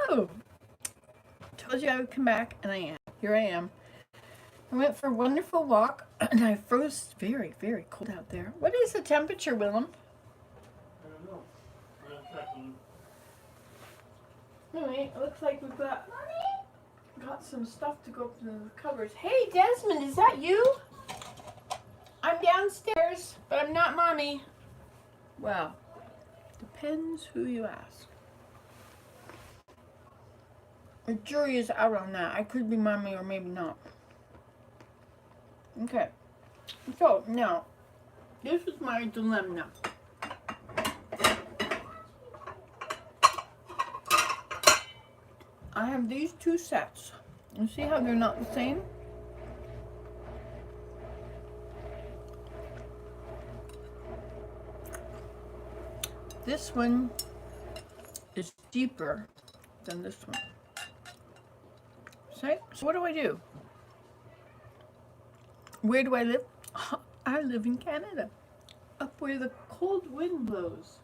Hello! Told you I would come back, and I am. Here I am. I went for a wonderful walk, and I froze very, very cold out there. What is the temperature, Willem? I don't know. I'm checking. Anyway, it looks like we've got some stuff to go up in the cupboards. Hey, Desmond, is that you? I'm downstairs, but I'm not Mommy. Well, depends who you ask. The jury is out on that. I could be Mommy or maybe not. Okay. So, now, this is my dilemma. I have these two sets. You see how they're not the same? This one is deeper than this one. So what do I do? Where do I live? I live in Canada, up where the cold wind blows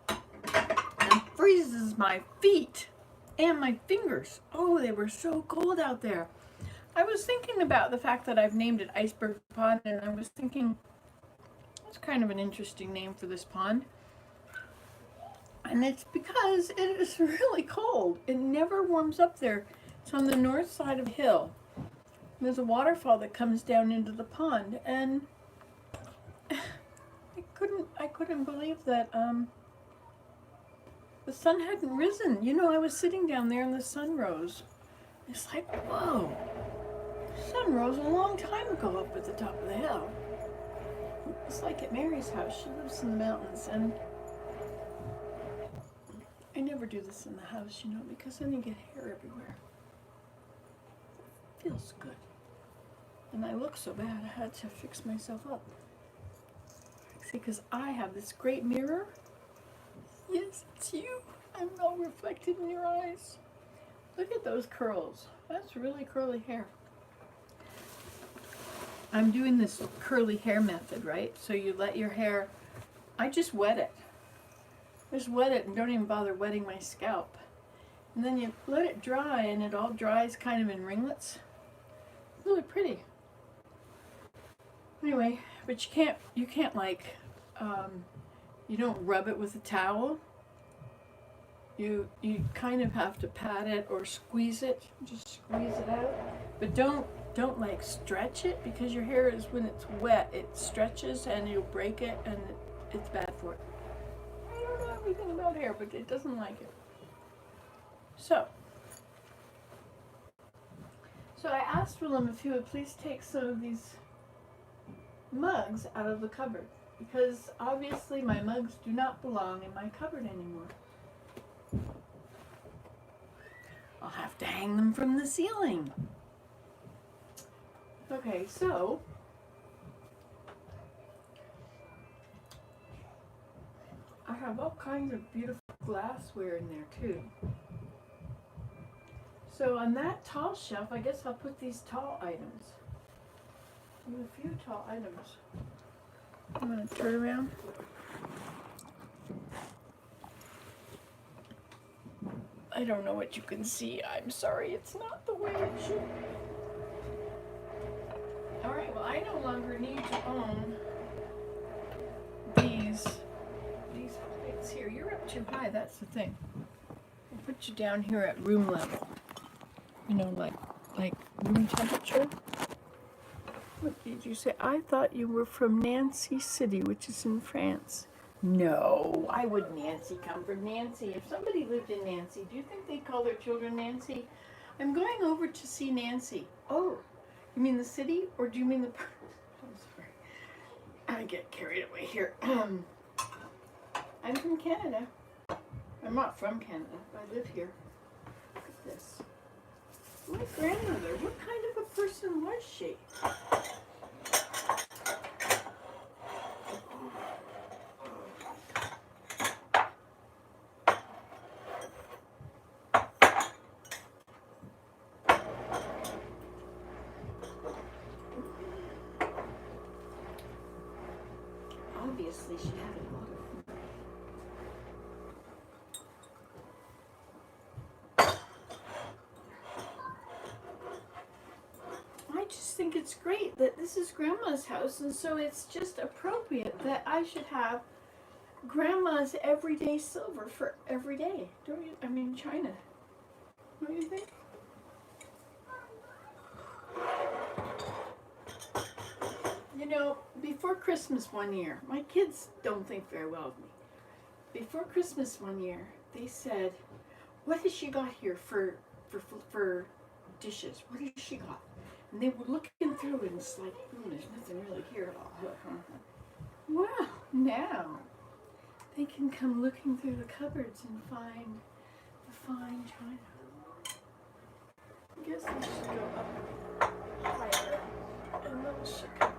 and freezes my feet and my fingers. Oh, they were so cold out there. I was thinking about the fact that I've named it Iceberg Pond, and I was thinking that's kind of an interesting name for this pond. And it's because it is really cold. It never warms up there. It's on the north side of a hill. There's a waterfall that comes down into the pond, and I couldn't believe that the sun hadn't risen. You know, I was sitting down there and the sun rose. It's like, whoa, the sun rose a long time ago up at the top of the hill. It's like at Mary's house. She lives in the mountains, and I never do this in the house, you know, because then you get hair everywhere. It feels good. And I look so bad, I had to fix myself up. See, because I have this great mirror. Yes, it's you. I'm all reflected in your eyes. Look at those curls. That's really curly hair. I'm doing this curly hair method, right? So you let your hair, I just wet it. Just wet it and don't even bother wetting my scalp. And then you let it dry, and it all dries kind of in ringlets. Really pretty. Anyway, but you can't like, you don't rub it with a towel. You kind of have to pat it or squeeze it. Just squeeze it out. But don't like stretch it, because your hair is, when it's wet, it stretches and you'll break it, and it's bad for it. I don't know everything about hair, but it doesn't like it. So I asked Willem if he would please take some of these mugs out of the cupboard, because obviously my mugs do not belong in my cupboard anymore. I'll have to hang them from the ceiling. Okay, so I have all kinds of beautiful glassware in there too. So on that tall shelf, I guess I'll put these tall items. I have a few tall items. I'm going to turn around. I don't know what you can see. I'm sorry, it's not the way it should be. Alright, well, I no longer need to own these plates here. You're up too high, that's the thing. I'll put you down here at room level. You know, like room temperature. What did you say? I thought you were from Nancy City, which is in France. No, why would Nancy come from Nancy? If somebody lived in Nancy, do you think they'd call their children Nancy? I'm going over to see Nancy. Oh, you mean the city, or do you mean the... I'm sorry. I get carried away here. I'm from Canada. I'm not from Canada. I live here. Look at this. My grandmother, what kind of a person was she? Obviously, she had a lot of just think it's great that this is Grandma's house, and so it's just appropriate that I should have Grandma's everyday silver for every day. Don't you? I mean, China. Don't you think? You know, before Christmas one year, my kids don't think very well of me. Before Christmas one year, they said, "What has she got here for dishes? What has she got?" And they were looking through, and it's like, there's nothing really here at all. Well, now they can come looking through the cupboards and find the fine china. I guess I should go up higher, and then she can.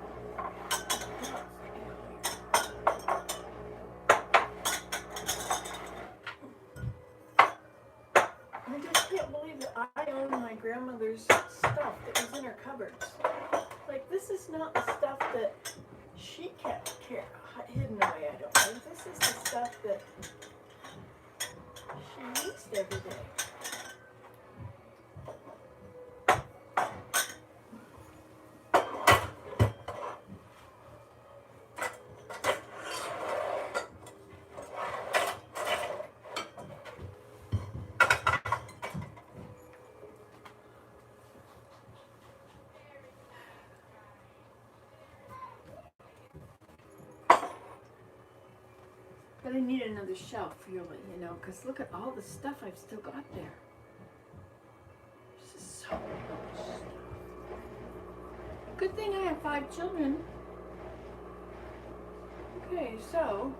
I just can't believe that I own my grandmother's stuff that was in her cupboards. Like, this is not the stuff that she kept hidden away, I don't think. This is the stuff that she used every day. But I need another shelf, really, you know, because look at all the stuff I've still got there. This is so much stuff. Good thing I have 5 children. Okay, so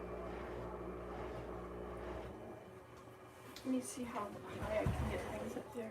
let me see how high I can get things up there.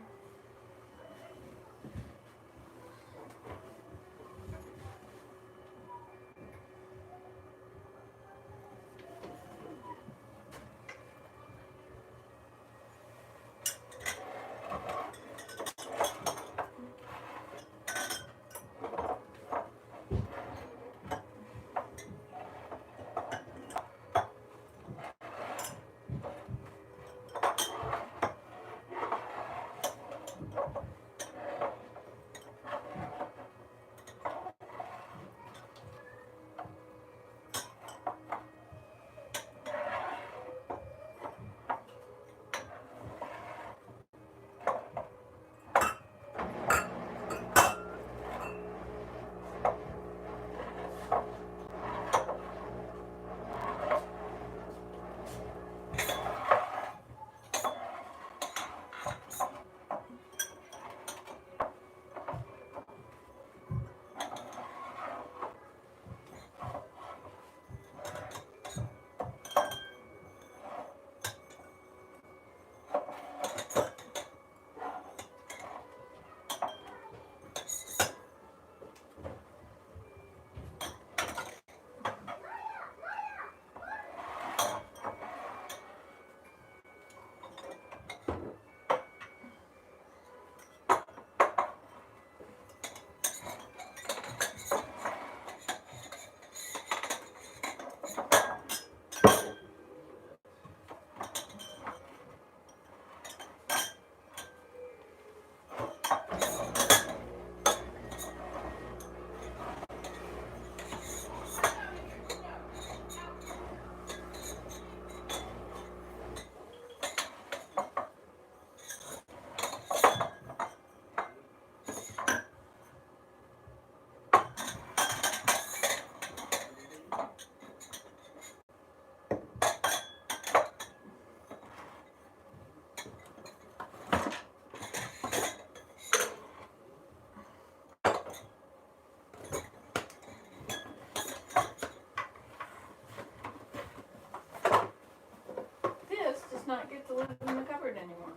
Not get to live in the cupboard anymore.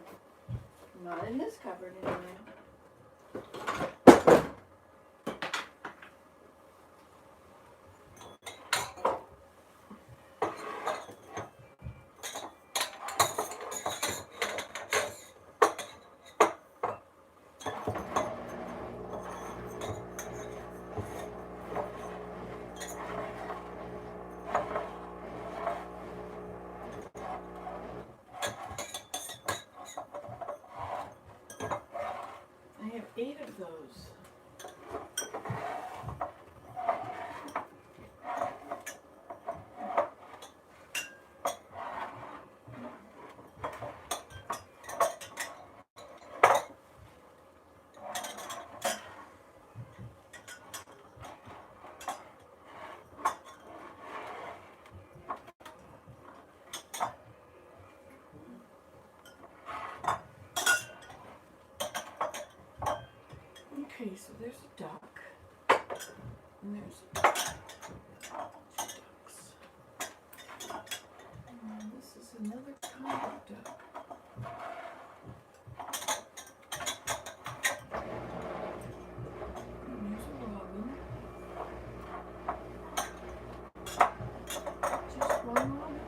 Not in this cupboard anymore. I have 8 of those. there's a duck. And there's two ducks. And this is another kind of duck. And there's a robin. Just one robin.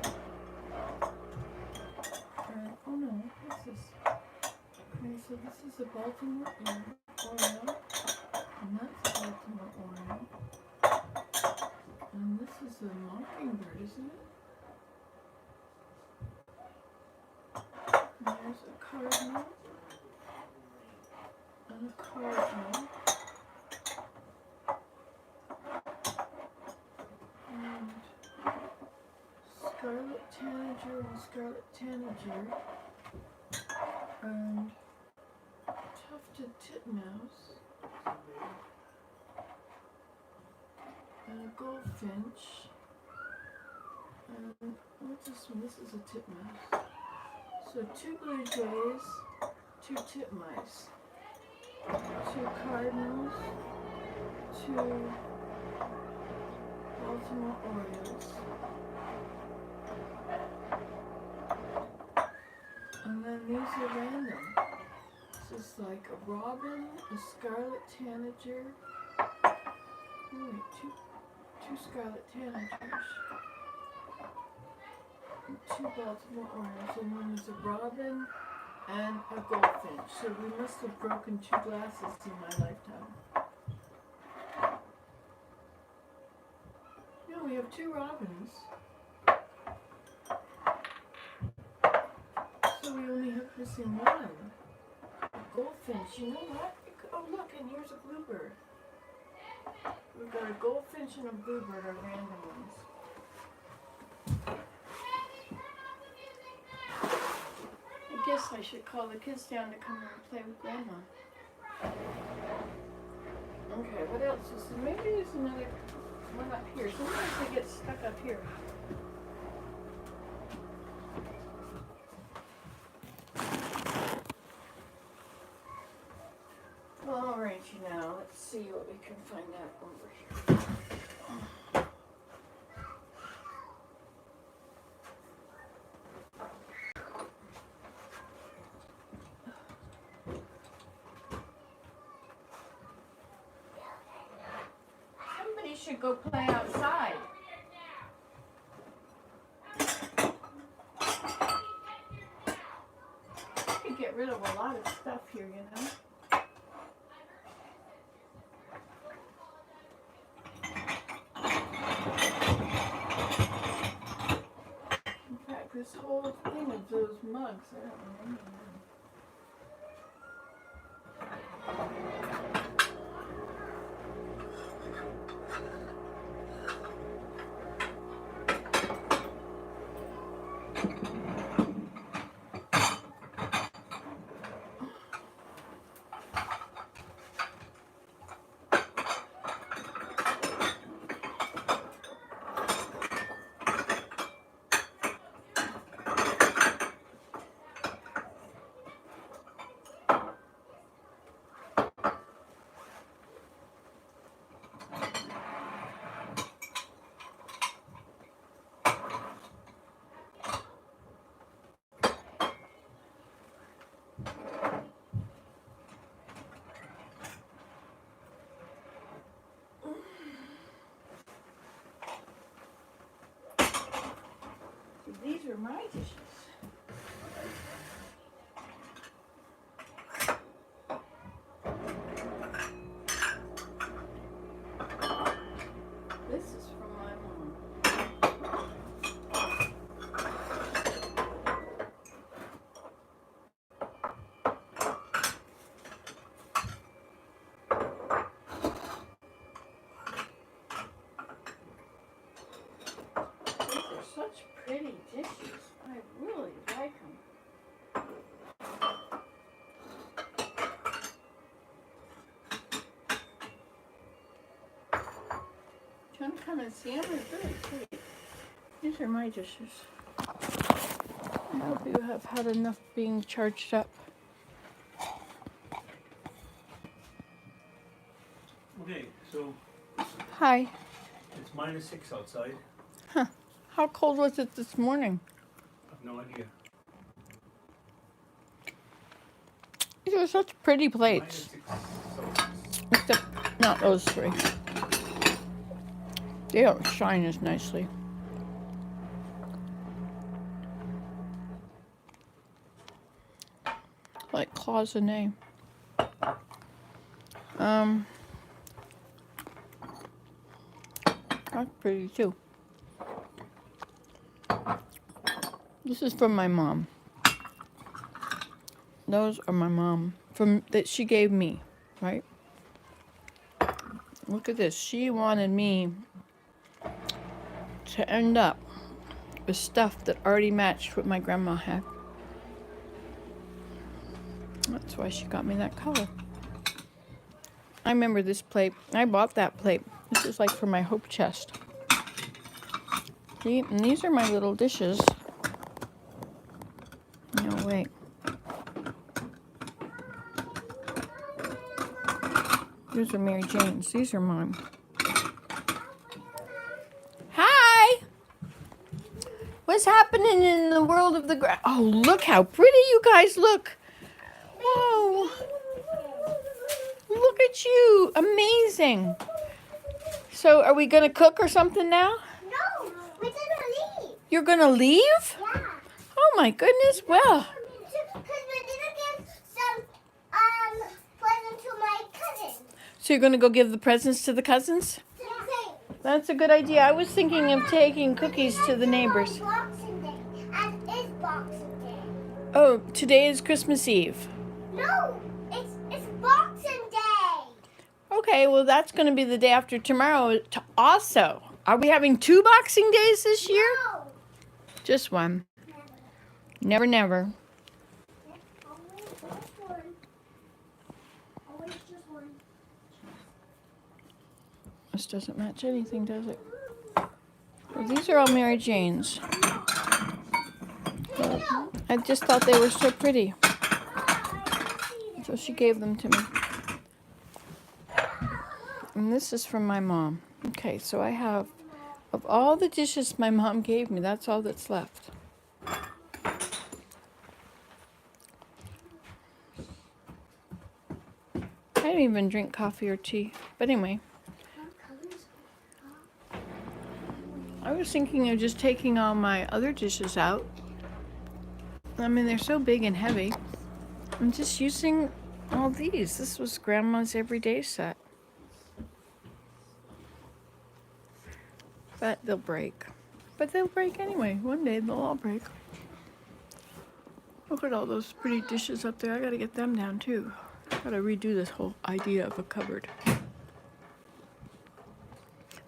Oh no, what's this? Okay, so this is a Baltimore Oriole. And that's a Baltimore Oriole. And this is a mockingbird, isn't it? And there's a cardinal. And a cardinal. And scarlet tanager and scarlet tanager. And tufted titmouse. And a goldfinch. And what's this one? This is a titmouse. So 2 blue jays, 2 titmice, 2 cardinals, 2 Baltimore Orioles. And then these are random. This is like a robin, a scarlet tanager. Oh wait, two scarlet tanagers. And 2 Baltimore Orioles, and one is a robin and a goldfinch. So we must have broken 2 glasses in my lifetime. No, we have 2 robins. So we only have missing 1. A goldfinch. You know what? Oh look, and here's a bluebird. We've got a goldfinch and a bluebird are random ones. I guess I should call the kids down to come and play with Grandma. Okay, what else is there? Maybe there's another one up here. Sometimes they get stuck up here. Well, alright, now let's see what we can find out over here. Somebody should go play outside. I could get rid of a lot of stuff here, you know. This whole thing of those mugs, I don't remember them. These are my dishes. This is from my mom. These are such pretty dishes. I really like them. Do you want to come and see them? They're really pretty. These are my dishes. I hope you have had enough being charged up. Okay, so Hi. it's -6 outside. Huh. How cold was it this morning? I have no idea. These are such pretty plates. -6 Celsius. Except not those three. They don't shine as nicely. Like cloisonne. That's pretty too. This is from my mom. Those are my mom from that she gave me, right? Look at this. She wanted me to end up with stuff that already matched what my grandma had. That's why she got me that color. I remember this plate. I bought that plate. This is like for my hope chest. See, and these are my little dishes. No, wait. These are Mary Jane's. These are mine. Hi! What's happening in the world of the grass? Oh, look how pretty you guys look. Whoa. Look at you. Amazing. So are we going to cook or something now? No, we're gonna leave. You're going to leave? Yeah. Oh my goodness. Well, Because we're gonna give some present to my cousin. so you're going to go give the presents to the cousins? Yeah. That's a good idea. I was thinking of taking cookies to the neighbors. Boxing Day, and it's Boxing Day. Oh, today is Christmas Eve. No, it's Boxing Day. Okay, well, that's going to be the day after tomorrow also. Are we having 2 Boxing Days this year? No. Just one. Never, never. Always just one. Always just one. This doesn't match anything, does it? Well, these are all Mary Jane's. I just thought they were so pretty. So she gave them to me. And this is from my mom. Okay, so I have, of all the dishes my mom gave me, that's all that's left. I didn't even drink coffee or tea. But anyway, I was thinking of just taking all my other dishes out. I mean, they're so big and heavy. I'm just using all these. This was Grandma's everyday set. But they'll break. But they'll break anyway. One day they'll all break. Look at all those pretty dishes up there. I gotta get them down too. Gotta redo this whole idea of a cupboard.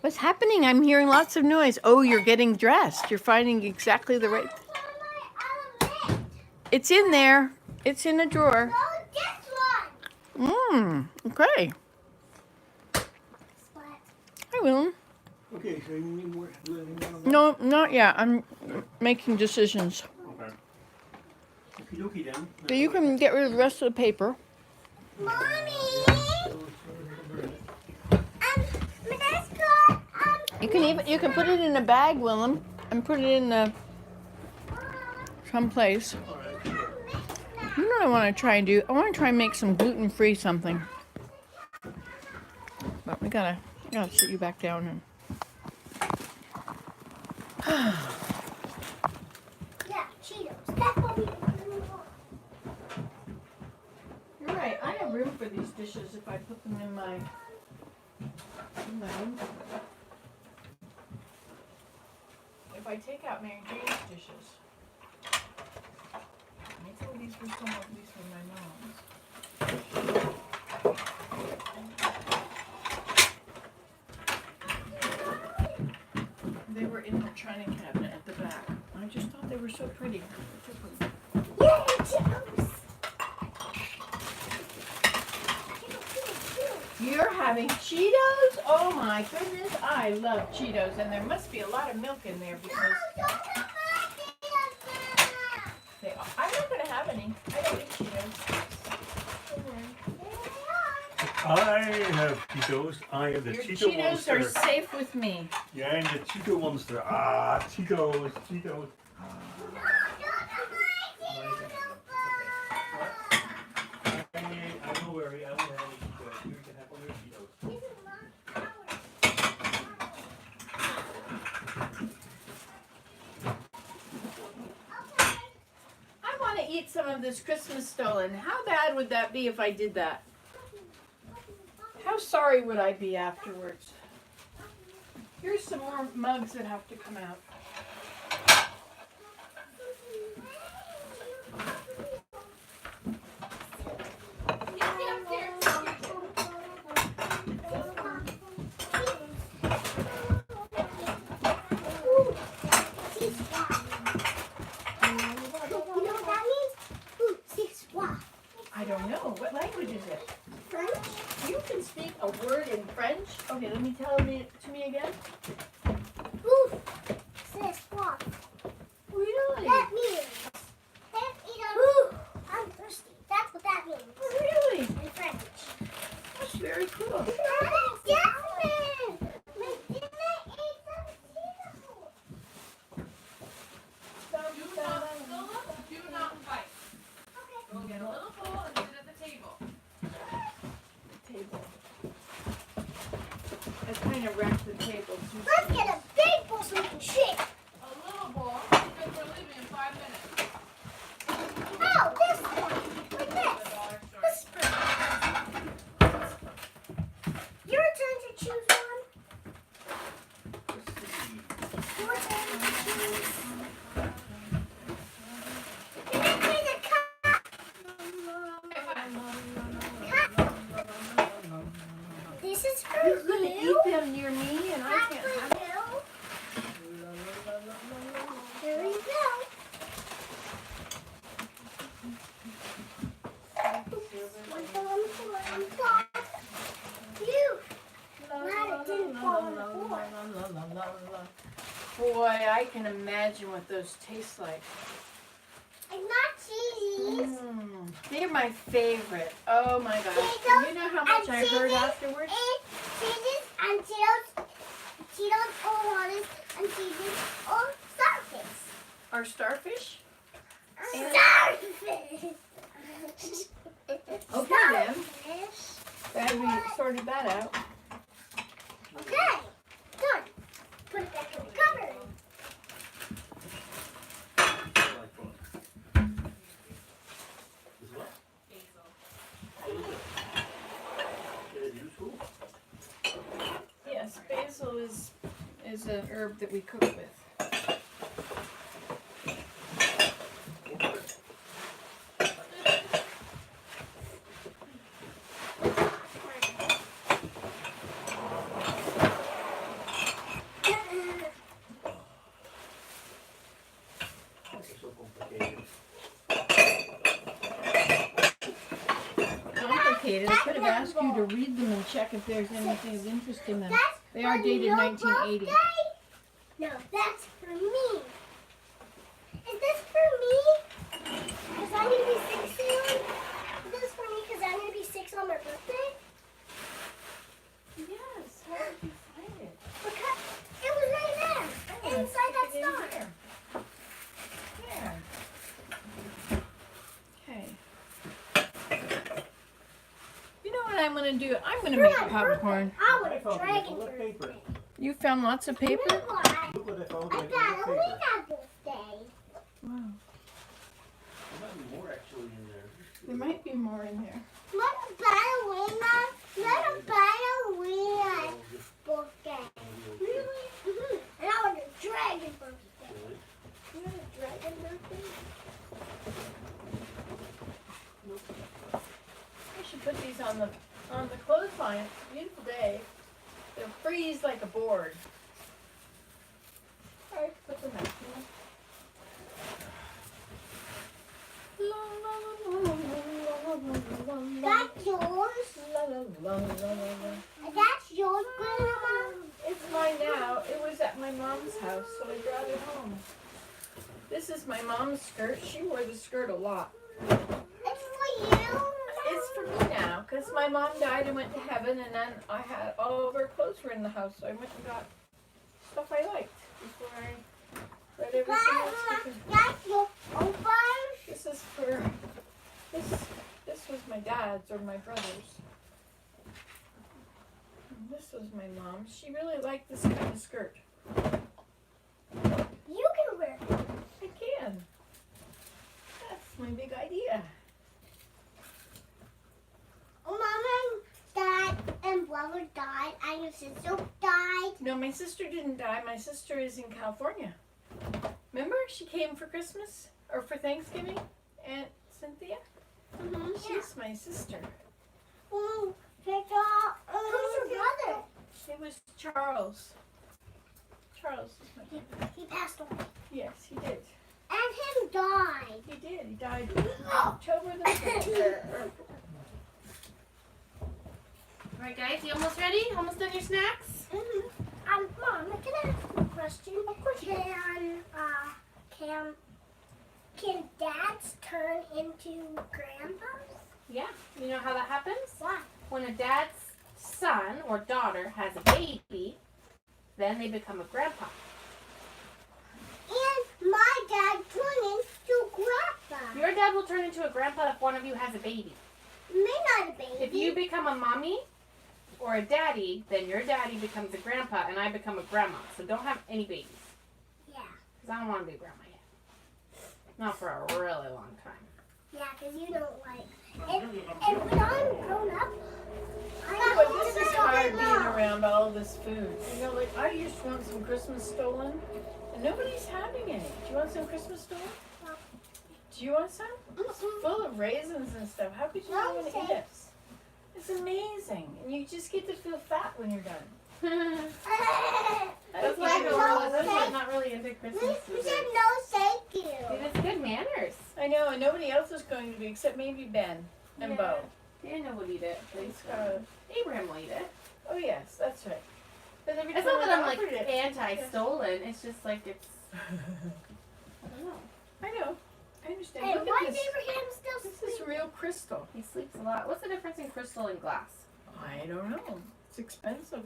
What's happening? I'm hearing lots of noise. Oh, you're getting dressed. You're finding exactly the right... It's in there. It's in a drawer. No, this one. Okay. I will. Okay, so you need more. Do anything on that? No, not yet. I'm making decisions. Okay. Okie dokie then. So you can get rid of the rest of the paper. Mommy. You can put it in a bag, Willem, and put it in the someplace. You know what I want to try and do? I want to try and make some gluten-free something. But I gotta sit you back down and. Yeah, Cheetos. That's what we want. You're right. I have room for these dishes if I put them in my room. If I take out Mary Jane's dishes, I thought these were some of these were my mom's. They were in the china cabinet at the back. I just thought they were so pretty. I took them. Yeah, Cheetos. You're having Cheetos? Oh my goodness, I love Cheetos, and there must be a lot of milk in there because they are. I'm not gonna have any. I don't eat Cheetos. Don't worry. I have Cheetos. I am the Your Cheeto Cheetos monster. are safe with me. Yeah, I'm the Cheeto monster. Ah, Cheetos, Cheetos. I will worry. I will have Cheetos. You can have all your Cheetos. I want to eat some of this Christmas stolen. How bad would that be if I did that? How sorry would I be afterwards? Here's some more mugs that have to come out. I don't know. What language is it? French? You can speak a word in French? Okay, let me tell it to me again. Oof. C'est quoi? Really? That means. Ooh, I'm thirsty. That's what that means. Really? In French. That's very cool. Jasmine! My dinner ate some Cheetos. Do not fight. Go get a little bowl and sit at the table. Table. I kind of wrecked the table. Let's get a big bowl so we can shake. A little bowl because we're leaving in 5 minutes. Oh, this one. Like The this. dollar store. This one. Your turn to choose one. Your turn to choose. Give me the cup. This is for You're going to you. eat them near me and I That's can't for have it. you. Here we go. One. You. Glad it didn't fall on the floor. Boy, I can imagine what those taste like. It's not cheese. They're my favorite. Oh my gosh. Cheetos You know how much and I heard cheeses afterwards? Cheeses and Cheetos or waters and cheeses or starfish. Our starfish? And- Starfish. Okay then. Starfish. Glad we sorted that out. Okay. Done. Put it back in the cupboard. Yes, basil is an herb that we cook with. Complicated. I could have asked you to read them and check if there's anything of interest in them. That's They are for dated your 1980. birthday? No, that's for me. Is this for me? Because I'm going to be 6 soon. Is this for me because I'm going to be 6 on my birthday? Yes. How did you find it? Because it was right there. Inside that Stick it in star. here. There. Okay. You know what I'm gonna do? I'm gonna For make my popcorn. birthday, I want I a found dragon toilet paper. birthday. You found lots of paper? You know what? Look what I found I on got a paper. Lena birthday. Wow. There might be more actually in there. There might be more in there. Little ballerina. Little ballerina birthday. Really? Mm-hmm. And I want a dragon birthday. You want a dragon birthday? I should put these on the clothesline. It's a beautiful day. They'll freeze like a board. All right, put them back. That's yours. That's yours, Grandma. It's mine now. It was at my mom's house, so I brought it home. This is my mom's skirt. She wore the skirt a lot. It's for you. It's for me now, because my my mom died and went to heaven, and then I had all of her clothes were in the house, so I went and got stuff I liked before I read everything else. because That's your open. This is for this was my dad's or my brother's. And this was my mom's. She really liked this kind of skirt. You can wear it. I can. That's my big idea. Mom and Dad and brother died, and your sister died. No, my sister didn't die. My sister is in California. Remember, she came for Christmas or for Thanksgiving. Aunt Cynthia. She's my sister. Who's your brother? It was Charles. Charles is my brother. He passed away. Yes, he did. And him died. He did. He died October the 5th. Alright guys, you almost ready? Almost done your snacks? Mom, can I ask you a question? Of course. Can dads turn into grandpas? Yeah. You know how that happens? Why? When a dad's son or daughter has a baby, then they become a grandpa. And my dad turned into grandpa. Your dad will turn into a grandpa if one of you has a baby. Me not a baby. If you become a mommy or a daddy, then your daddy becomes a grandpa and I become a grandma. So don't have any babies. Yeah. Because I don't want to be a grandma yet. Not for a really long time. Yeah, because you don't like. And when I'm grown up, I But want this to is be hard a being mom. around all this food. You know, like I used to want some Christmas stolen, and nobody's having any. Do you want some Christmas stolen? No. Do you want some? It's full of raisins and stuff. How could you not want to eat it? It's amazing, and you just get to feel fat when you're done. That's why said no, I'm thank- not really into Christmas We food. said no, thank Dude, you. it's good manners. I know, and nobody else is going to be except maybe Ben and Bo. Daniel would eat it. He's got- Abraham will eat it. Oh yes, that's right. But every It's time not that I I'm like offered it- anti-stolen. It's just like it's. I don't know. I know. I understand. Hey, Look why at is this. Abraham still This is sleeping? real crystal. He sleeps a lot. What's the difference in crystal and glass? I don't know. It's expensive.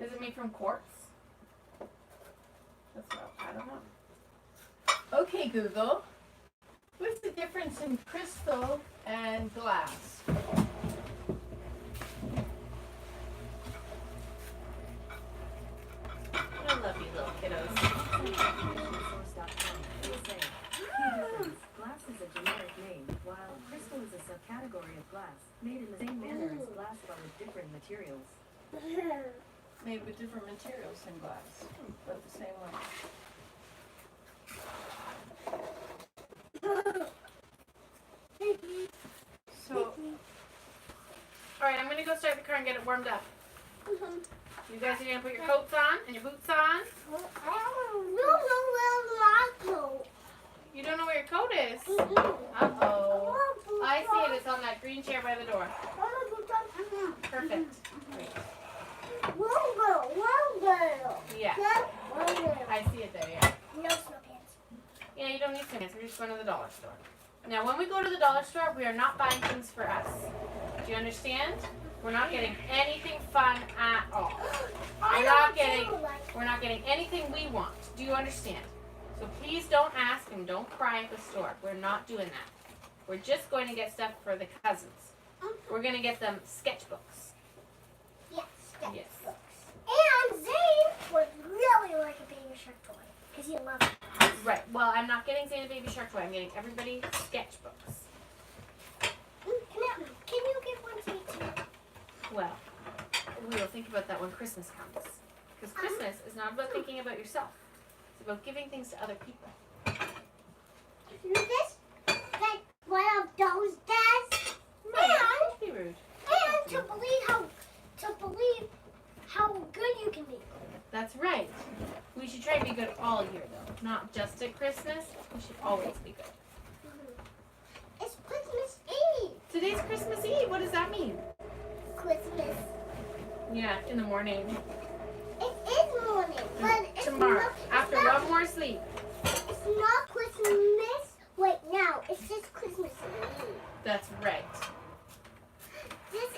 Is it made from quartz? That's what I don't know. Okay, Google. What's the difference in crystal and glass? I love you, little kiddos. Glass is a generic name, while crystal is a subcategory of glass, made in the same manner as glass but with different materials. Made with different materials than glass, but the same way. So, Alright, I'm gonna go start the car and get it warmed up. You guys are gonna put your coats on and your boots on. You don't know where your coat is? Uh-oh. I see it. It's on that green chair by the door. Perfect. Yeah, I see it there, yeah. No sweatpants. Yeah, you don't need to. We're just going to the dollar store. Now, when we go to the dollar store, we are not buying things for us. Do you understand? We're not getting anything fun at all. We're not getting anything we want. Do you understand? So please don't ask and don't cry at the store. We're not doing that. We're just going to get stuff for the cousins. We're going to get them sketchbooks. Yes. Yes. And Zane would really like a baby shark toy because he loves it. Right. Well, I'm not getting Santa Baby Shark toy. I'm getting everybody sketchbooks. Can you get one to me too? Well, we will think about that when Christmas comes. Because Christmas is not about thinking about yourself. It's about giving things to other people. Do this like one of those does, Don't be rude. and to believe how good you can be. That's right. We should try to be good all year, though. Not just at Christmas. We should always be good. It's Christmas Eve. Today's Christmas Eve. What does that mean? Christmas. Yeah, in the morning. It is morning, but it's Tomorrow. not. After it's not, one more sleep. It's not Christmas right now. It's just Christmas Eve. That's right. This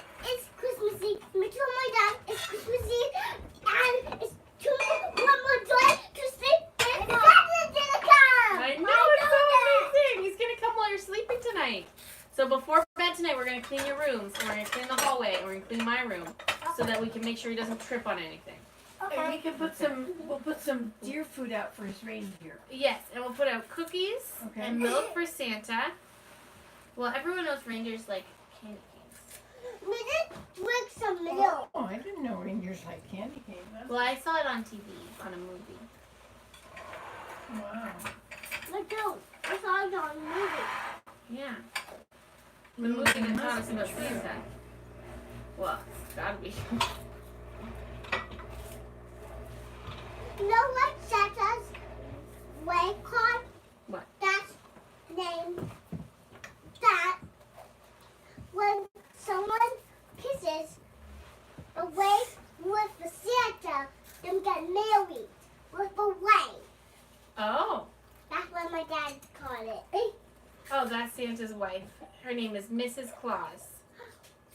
bed tonight, we're gonna clean your rooms, and we're gonna clean the hallway, and we're gonna clean my room, so that we can make sure he doesn't trip on anything. And we can we'll put some deer food out for his reindeer. Yes, and we'll put out cookies Okay. and milk for Santa. Well, everyone knows reindeers like candy canes. We did drink some milk. Oh, I didn't know reindeers like candy canes. Well, I saw it on TV, on a movie. Wow. Look out. I saw it on the movie. Yeah. The movie that taught us about Santa. Well, it's gotta be. You know what Santa's way card? What? That's named that when someone kisses away with the Santa, them get married with the way. Oh. That's what my dad called it. Oh, that's Santa's wife. Her name is Mrs. Claus.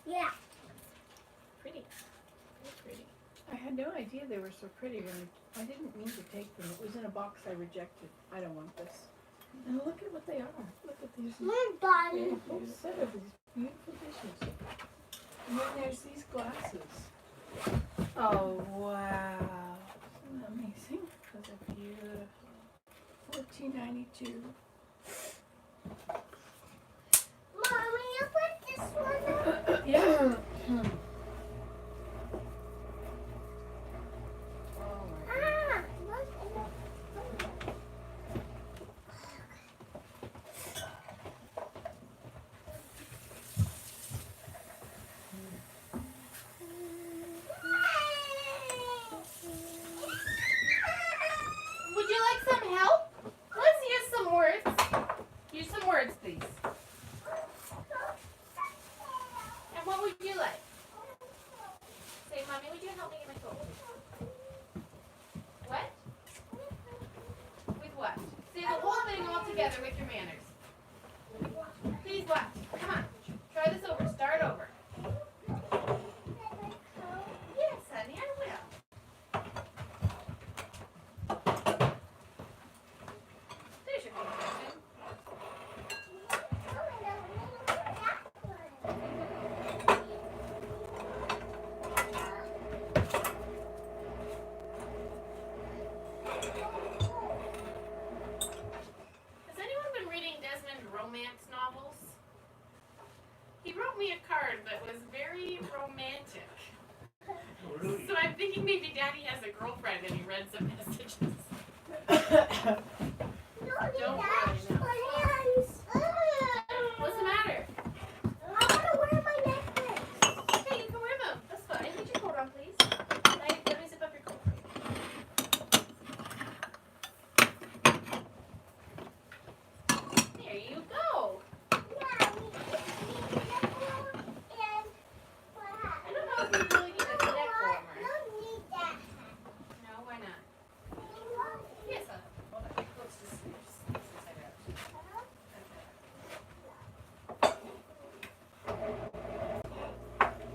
Yeah. Pretty. Very pretty. I had no idea they were so pretty when I didn't mean to take them. It was in a box I rejected. I don't want this. And look at what they are. Look at these. We're done. Whole set of these beautiful dishes. And then there's these glasses. Oh, wow. Isn't that amazing? Those are beautiful. $14.92. Mommy, you put this one on? Yeah. Ah, Would you like some help? Let's use some words. Use some words, please. And what would you like? Say, Mommy, would you help me get my phone? What? With what? Say the whole thing all together with your manners. Please what? Come on. Try this over. Start over. Yes, honey, I will. There's your confession. Has anyone been reading Desmond romance novels? He wrote me a card that was very romantic. Oh, really? So I'm thinking maybe Daddy has a girlfriend and he read some messages. Don't worry, no. What's the matter? I want to wear my necklace. Okay, you can wear them. That's fine. Put your coat on, please. Let me zip up your coat for you. There you go. I don't know if you really need a neck warmer. No, why not? Yes, hold on. Your coat's just inside out.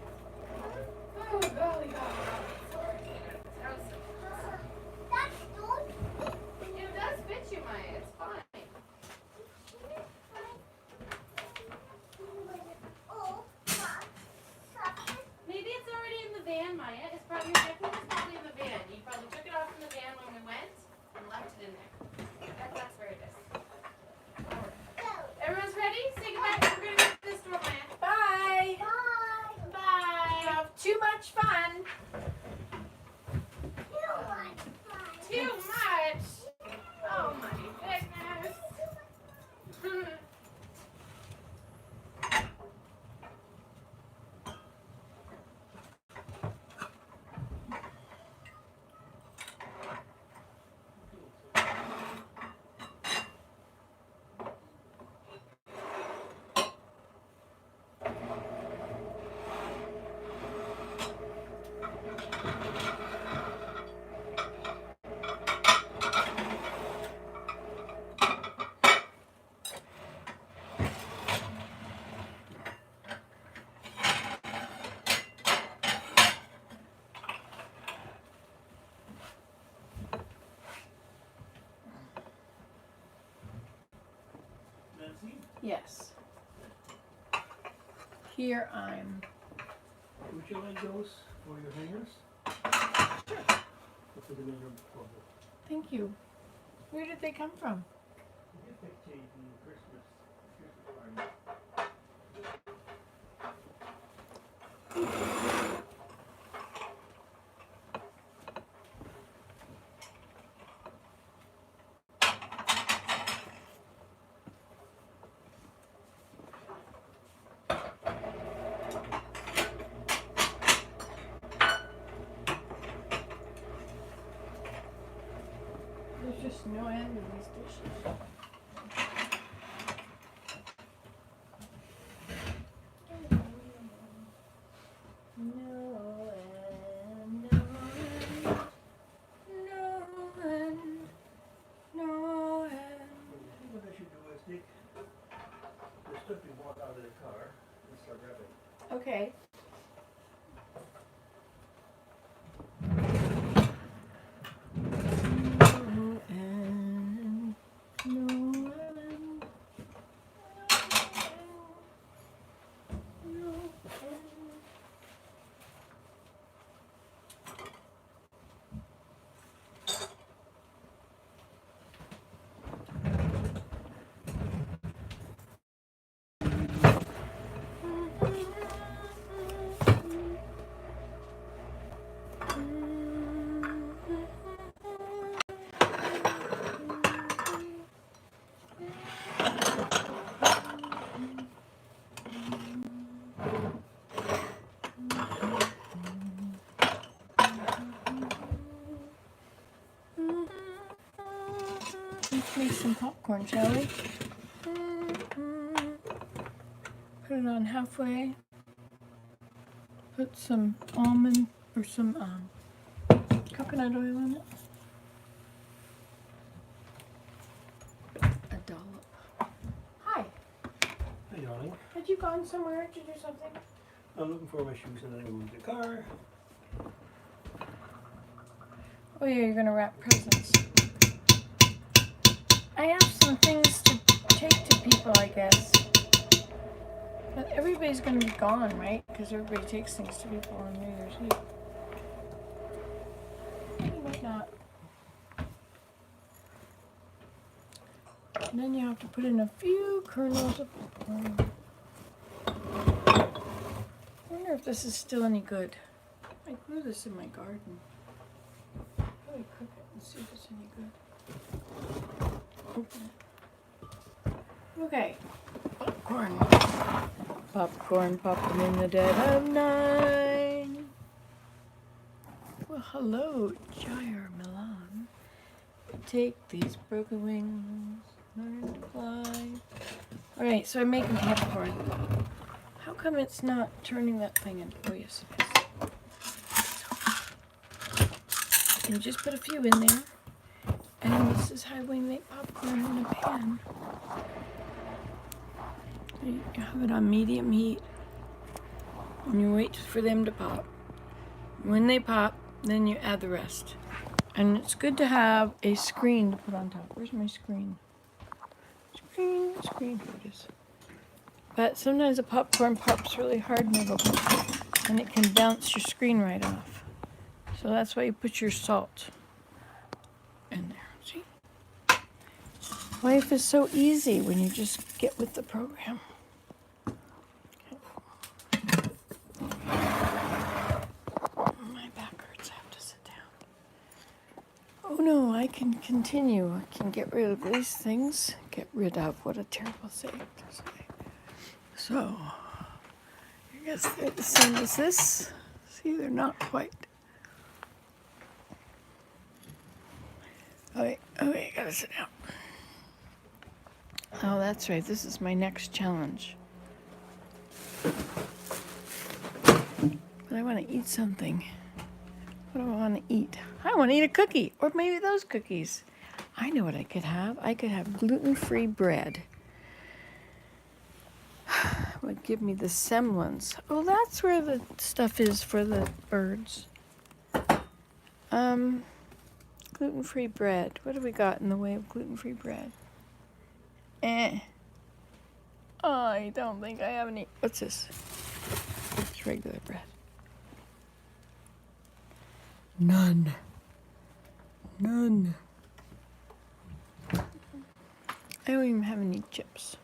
Oh, golly, golly. It does fit you, Maya. It's fine. Maybe it's already in the van, Maya. It's probably your necklace is probably in the van. You probably took it off from the van when we went and left it in there. That's where it is. Everyone's ready? Say goodbye. We're gonna go to this door, Maya. Bye. Bye. Have too much fun. Too much. Oh my goodness. Nancy? Yes. here I'm. Would you like those for your hangers? Sure. I'll put them in your bubble. Thank you. Where did they come from? Get that cake in the Christmas party. There's just no end to these dishes. No end, no end, no end, no end. What I should do is take the stuff you bought out of the car and start wrapping. Okay. No end, no end, no end. Let's make some popcorn, shall we? Put it on halfway. Put some almond or some coconut oil in it. A dollop. Hi. Hey, darling. Had you gone somewhere to do something? I'm looking for my shoes and then I moved the car. Oh yeah, you're gonna wrap presents. I have some things to take to people, I guess. But everybody's gonna be gone, right? Because everybody takes things to people on New Year's Eve. You might not. And then you have to put in a few kernels of popcorn. I wonder if this is still any good. I grew this in my garden. Probably cook it and see if it's any good. Open it. Okay, popcorn. Popcorn popping in the dead of night. Well, hello, Jair Milan. Take these broken wings, learn to fly. All right, so I'm making popcorn. How come it's not turning that thing in? Oh, yes, it is. And just put a few in there. And this is how we make popcorn in a pan. You have it on medium heat. And you wait for them to pop. When they pop, then you add the rest. And it's good to have a screen to put on top. Where's my screen? Screen, here it is. But sometimes the popcorn pops really hard and it can bounce your screen right off. So that's why you put your salt in there. See? Life is so easy when you just get with the program. My back hurts. I have to sit down. Oh no, I can continue. I can get rid of these things. Get rid of, what a terrible thing to say. So, I guess they're the same as this. See, they're not quite. Okay, gotta sit down. Oh, that's right. This is my next challenge. But I want to eat something. What do I want to eat? I want to eat a cookie, or maybe those cookies. I know what I could have. I could have gluten-free bread. Would give me the semblance. Oh, that's where the stuff is for the birds. Gluten-free bread. What have we got in the way of gluten-free bread? I don't think I have any. What's this? It's regular bread. None. None. I don't even have any chips.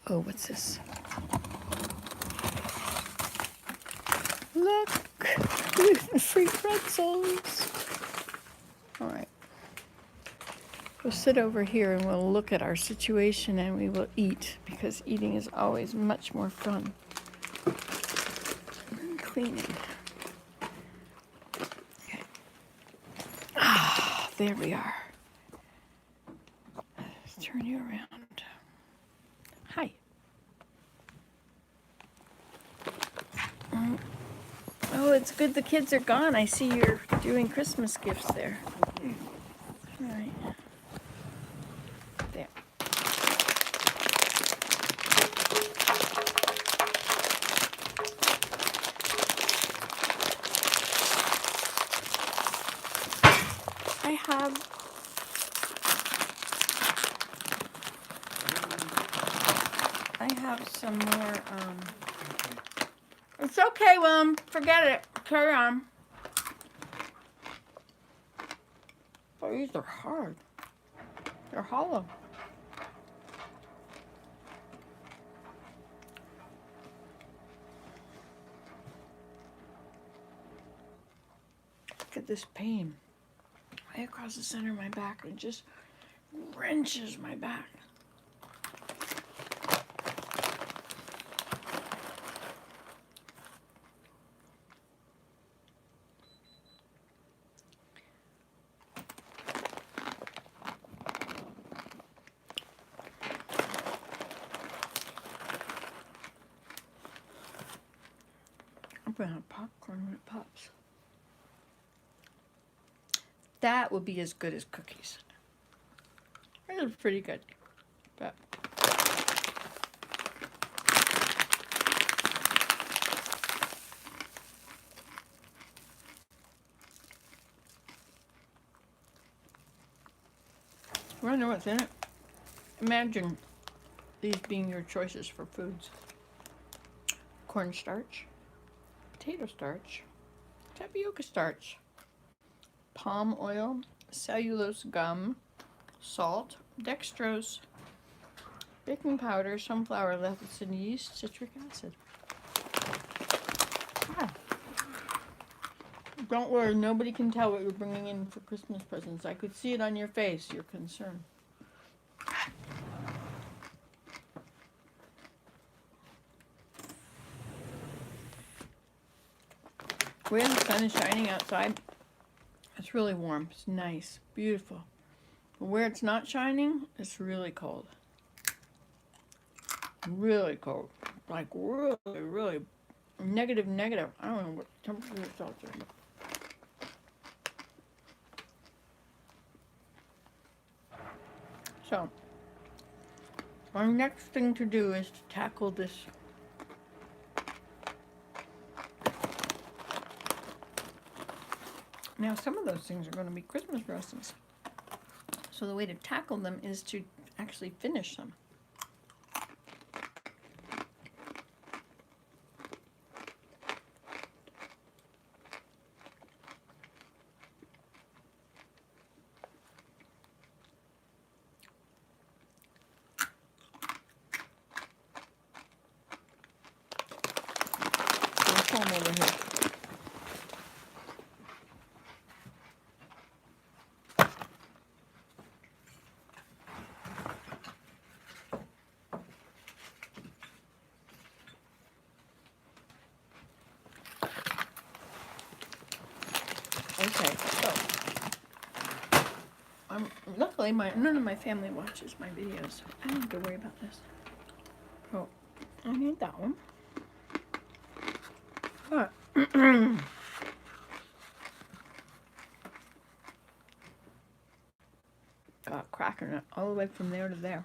Oh, what's this? Look! Gluten-free pretzels! Alright. We'll sit over here and we'll look at our situation and we will eat, because eating is always much more fun than cleaning. Okay. Ah, there we are. Let's turn you around. Hi. Oh, it's good the kids are gone. I see you're doing Christmas gifts there. All right. There. I have some more, It's okay, Willem. Forget it. Carry on. Oh, these are hard. They're hollow. Look at this pain. Right across the center of my back. It just wrenches my back. I'm gonna have popcorn when it pops. That would be as good as cookies. It was pretty good, but I don't know what's in it. Imagine these being your choices for foods: cornstarch, potato starch, tapioca starch, palm oil, cellulose gum, salt, dextrose, baking powder, sunflower lecithin yeast, citric acid. Ah. Don't worry, nobody can tell what you're bringing in for Christmas presents. I could see it on your face, your concern. Where the sun is shining outside, it's really warm. It's nice, beautiful. But where it's not shining, it's really cold. Really cold. Like really, really negative. I don't know what temperature it's out there. So, our next thing to do is to tackle this Now, some of those things are going to be Christmas dressings. So the way to tackle them is to actually finish them. There's some over here. Okay, so luckily none of my family watches my videos. I don't have to worry about this. Oh, I need that one. But got cracking it all the way from there to there.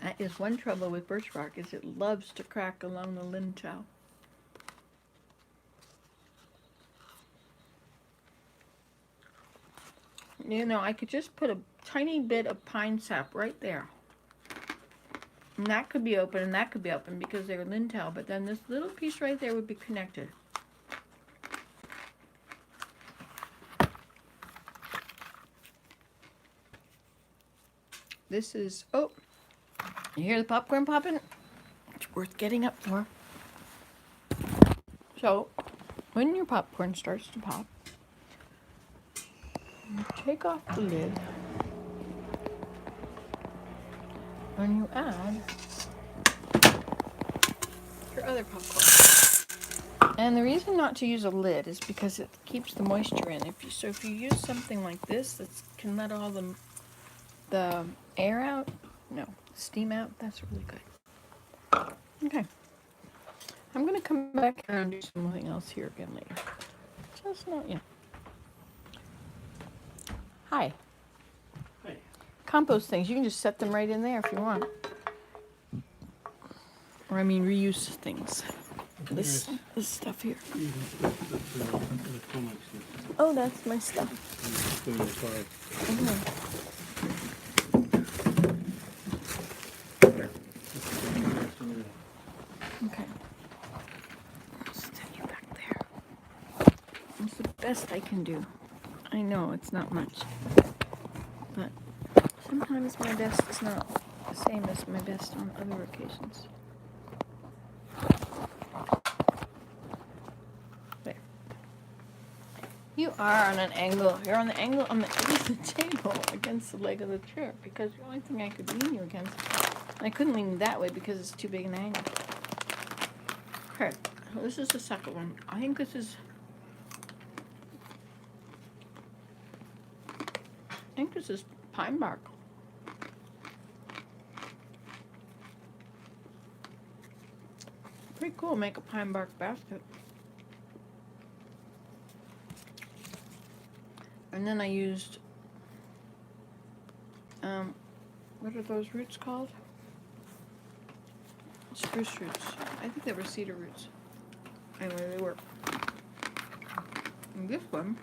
That is one trouble with birch bark, is it loves to crack along the lintel. You know, I could just put a tiny bit of pine sap right there. And that could be open and that could be open because they're Lintel, but then this little piece right there would be connected. This is, oh, you hear the popcorn popping? It's worth getting up for. So, when your popcorn starts to pop, you take off the lid and you add your other popcorn. And the reason not to use a lid is because it keeps the moisture in. If you use something like this that can let all the air out, no, steam out, that's really good. Okay. I'm going to come back here and do something else here again later. Just not yet. Hi. Hey. Compost things, you can just set them right in there if you want. Or I mean reuse things. This stuff here. Oh, that's my stuff. Okay. I'll set you back there. It's the best I can do. I know it's not much, but sometimes my best is not the same as my best on other occasions. There. You are on an angle. You're on the angle on the edge of the table against the leg of the chair because the only thing I could lean you against. I couldn't lean that way because it's too big an angle. Okay, so this is the second one. I think this is. Pine bark. Pretty cool, make a pine bark basket. And then I used, what are those roots called? Spruce roots. I think they were cedar roots. Anyway, they were. And this one,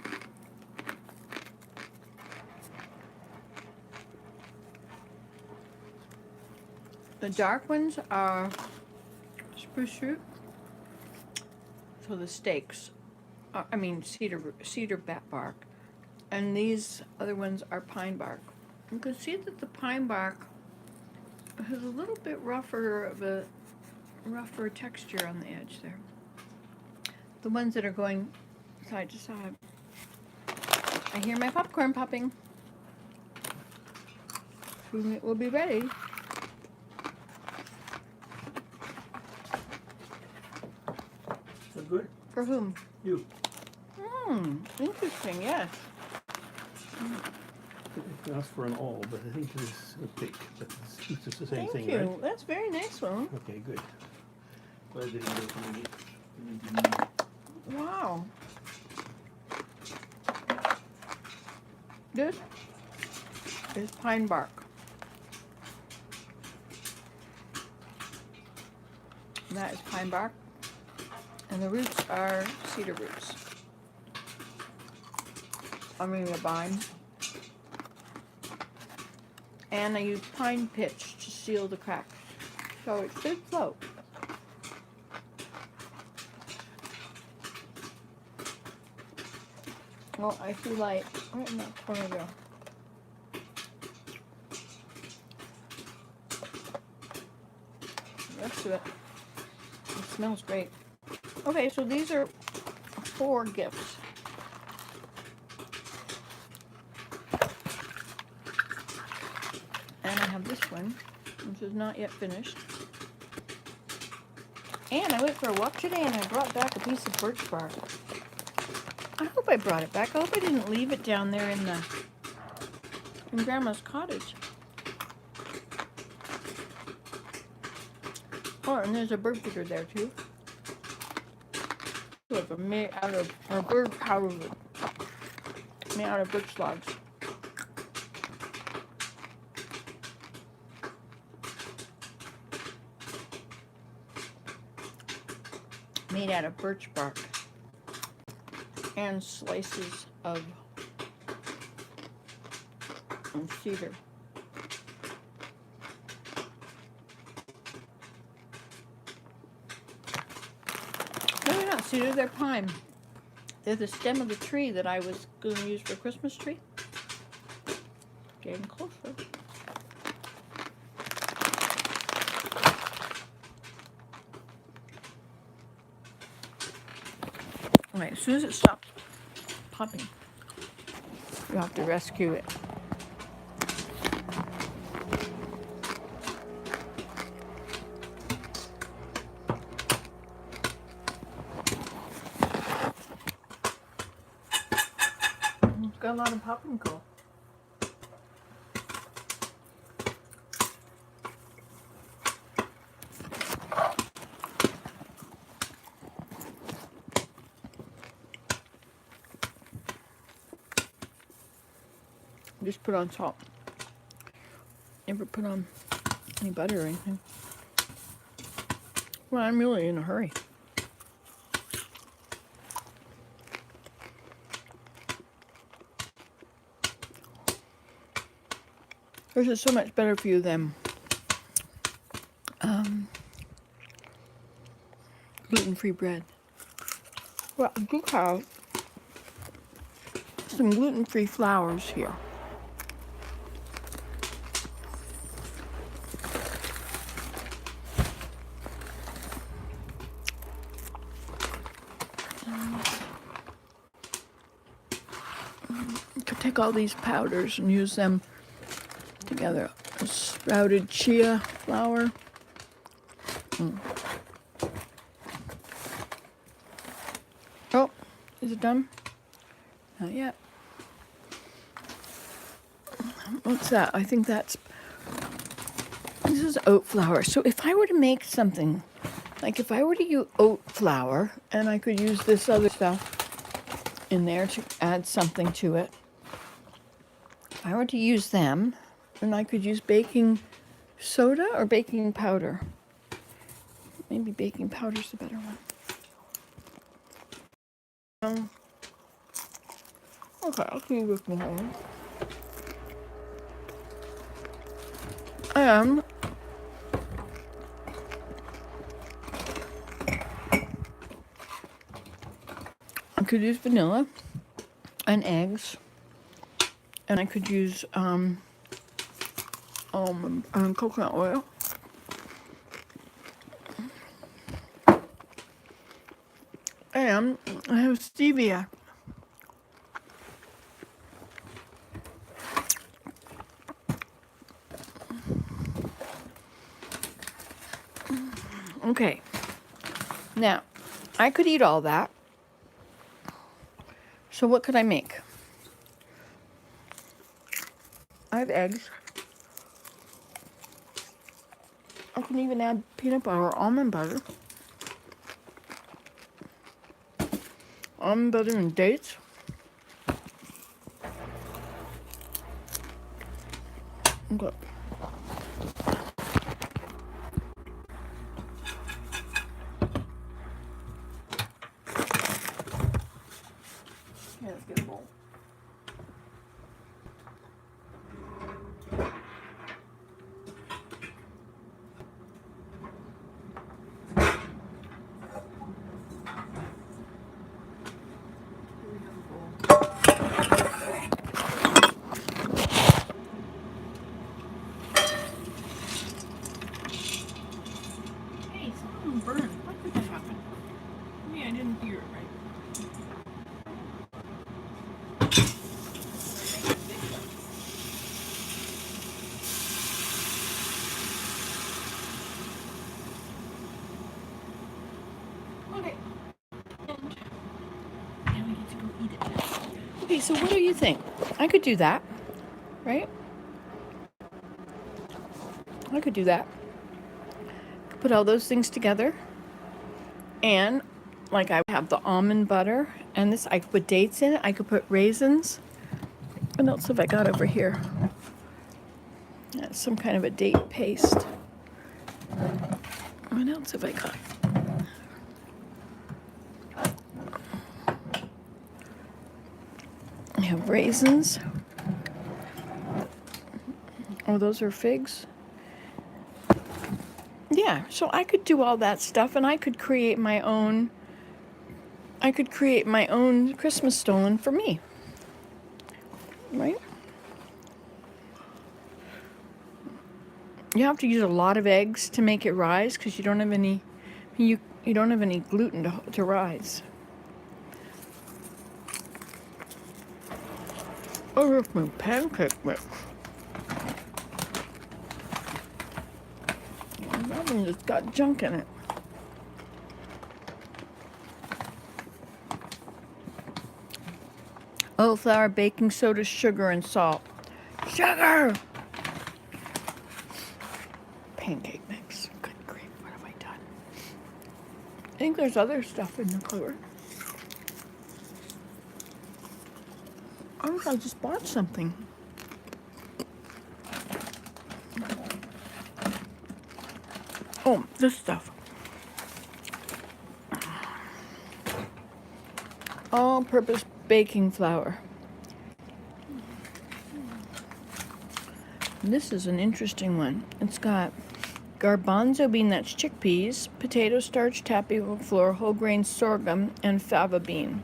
the dark ones are spruce root. So the stakes, cedar bat bark, and these other ones are pine bark. You can see that the pine bark has a little bit rougher texture on the edge there. The ones that are going side to side. I hear my popcorn popping. Soon it will be ready. That good? For whom? You. Interesting, yes. It asks for an all, but I think it's a pick. But it's just the same Thank thing, you. right? That's very nice one. Okay, good. Glad they didn't go for me. Wow. This is pine bark. That is pine bark. And the roots are cedar roots. I mean the vine. And I use pine pitch to seal the cracks. So it should float. Well, I see light right in that corner there. The rest of it, it smells great. Okay, so these are 4 gifts. And I have this one, which is not yet finished. And I went for a walk today and I brought back a piece of birch bark. I hope I brought it back. I hope I didn't leave it down there in Grandma's cottage. Oh, and there's a bird feeder there too. Look, made out of, or bird powder, made out of birch logs. Made out of birch bark. And slices of cedar. cedar, they're pine. They're the stem of the tree that I was going to use for a Christmas tree. Getting closer. Alright, as soon as it stops popping, you have to rescue it. It's got a lot of popping coal. Just put on salt. Never put on any butter or anything. Well, I'm really in a hurry. This is so much better for you than gluten-free bread. Well, I do have some gluten-free flours here. You could take all these powders and use them together. Sprouted chia flour. Oh, is it done? Not yet. What's that? I think this is oat flour. So if I were to make something, like if I were to use oat flour, and I could use this other stuff in there to add something to it. If I were to use them, then I could use baking soda or baking powder. Maybe baking powder's the better one. Okay, I'll keep with my hand. I could use vanilla and eggs, and I could use coconut oil. And I have stevia. Okay. Now, I could eat all that. So what could I make? I have eggs. I can even add peanut butter or almond butter. Almond butter and dates. Okay. Yeah, let's get a bowl. Hey, something burned. What did that happen? Maybe I didn't hear it right. Okay. And now we get to go eat it. Okay, so what do you think? I could do that, right? I could do that. Put all those things together. And like I have the almond butter and this, I could put dates in it. I could put raisins. What else have I got over here? That's some kind of a date paste. What else have I got? I have raisins. Oh, those are figs. Yeah, so I could do all that stuff and I could create my own I could create my own Christmas stollen for me. Right? You have to use a lot of eggs to make it rise because you don't have any you don't have any gluten to rise. Oh, here's my pancake mix. That one just got junk in it. Oat flour, baking soda, sugar, and salt. Sugar! Pancake mix. Good grief, what have I done? I think there's other stuff in the cupboard. I think I just bought something. Oh, this stuff. All-purpose baking flour. This is an interesting one. It's got garbanzo bean, that's chickpeas, potato starch, tapioca flour, whole grain sorghum, and fava bean.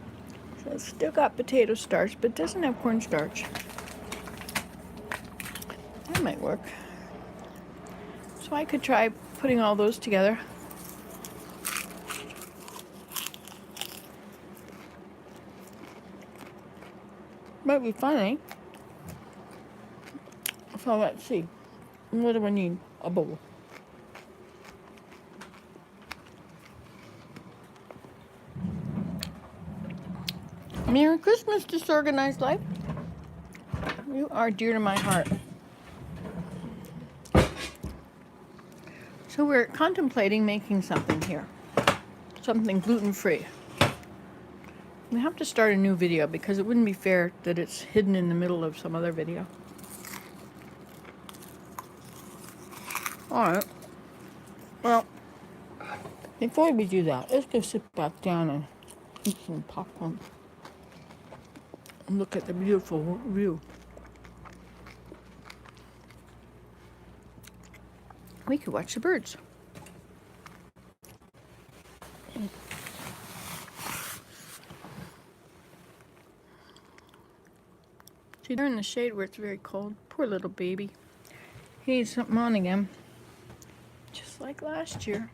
So it's still got potato starch, but doesn't have cornstarch. That might work. So I could try putting all those together. Might be funny. So let's see. What do I need? A bowl. Merry Christmas, Disorganized Life. You are dear to my heart. So we're contemplating making something here. Something gluten-free. We have to start a new video because it wouldn't be fair that it's hidden in the middle of some other video. Alright. Well, before we do that, let's go sit back down and eat some popcorn. And look at the beautiful view. We could watch the birds. See, they're in the shade where it's very cold. Poor little baby. He needs something on again. Just like last year.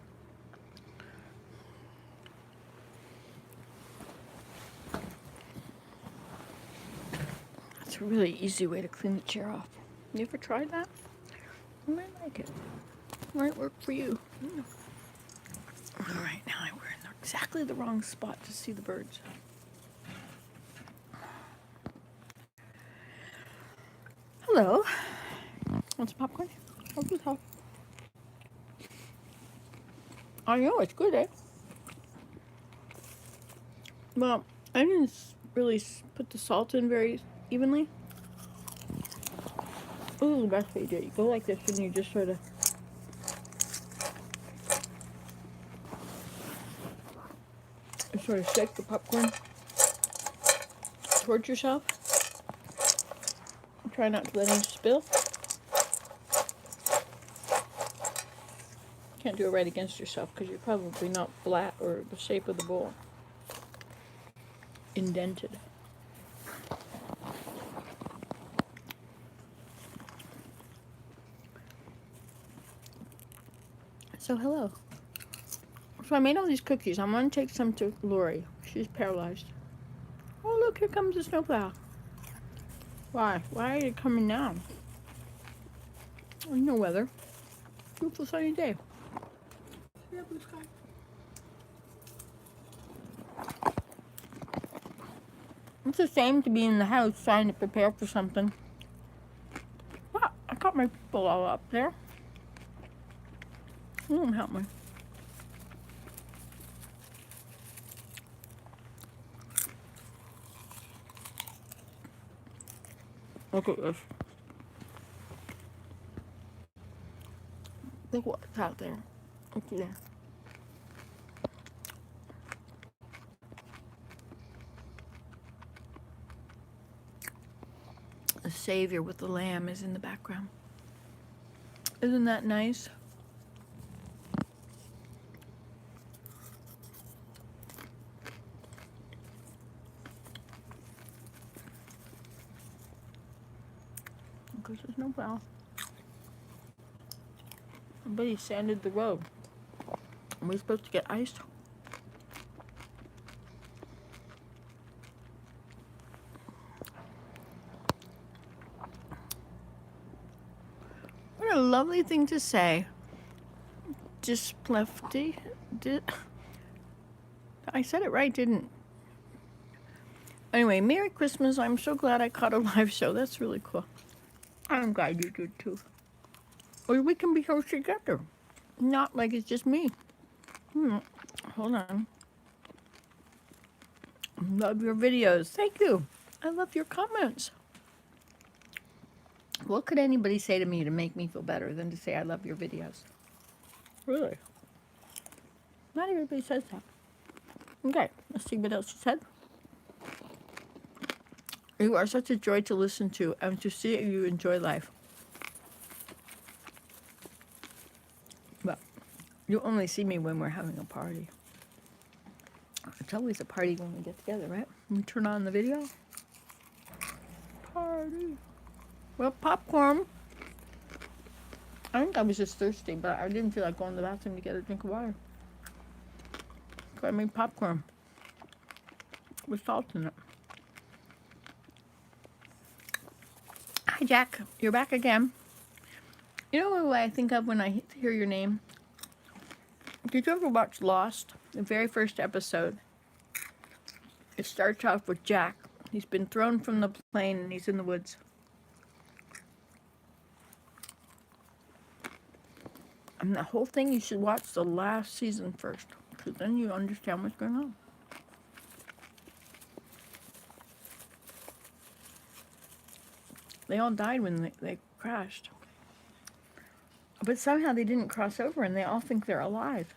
That's a really easy way to clean the chair off. You ever tried that? You might like it. Might work for you. Alright, now we're in exactly the wrong spot to see the birds. Hello. Want some popcorn? I'll do that. I know, it's good, eh? Well, I didn't really put the salt in very evenly. Ooh, the best way to do it. You go like this and you just sort of... shake the popcorn towards yourself. Try not to let any spill. Can't do it right against yourself because you're probably not flat or the shape of the bowl indented. So hello. So I made all these cookies. I'm going to take some to Lori. She's paralyzed. Oh look, here comes the snowplow. Why? Why are you coming down? There's no weather. Beautiful sunny day. Yeah, blue sky. It's the same to be in the house trying to prepare for something. Ah, I got my people all up there. It won't help me. Look at this. Look what's out there. Look there. The Savior with the lamb is in the background. Isn't that nice? snowplow. Somebody sanded the road. Are we supposed to get ice? What a lovely thing to say. Displefty. I said it right, didn't? Anyway, Merry Christmas. I'm so glad I caught a live show. That's really cool. I'm glad you did too. Or we can be here together. Not like it's just me. Hold on. Love your videos. Thank you. I love your comments. What could anybody say to me to make me feel better than to say I love your videos? Really? Not everybody says that. Okay, let's see what else you said. You are such a joy to listen to and to see you enjoy life. Well, you only see me when we're having a party. It's always a party when we get together, right? We turn on the video. Party. Well, popcorn. I think I was just thirsty, but I didn't feel like going to the bathroom to get a drink of water. So I made popcorn with salt in it. Hi, Jack. You're back again. You know what I think of when I hear your name? Did you ever watch Lost? The very first episode. It starts off with Jack. He's been thrown from the plane and he's in the woods. And the whole thing, you should watch the last season first, because then you understand what's going on. They all died when they crashed. But somehow they didn't cross over and they all think they're alive.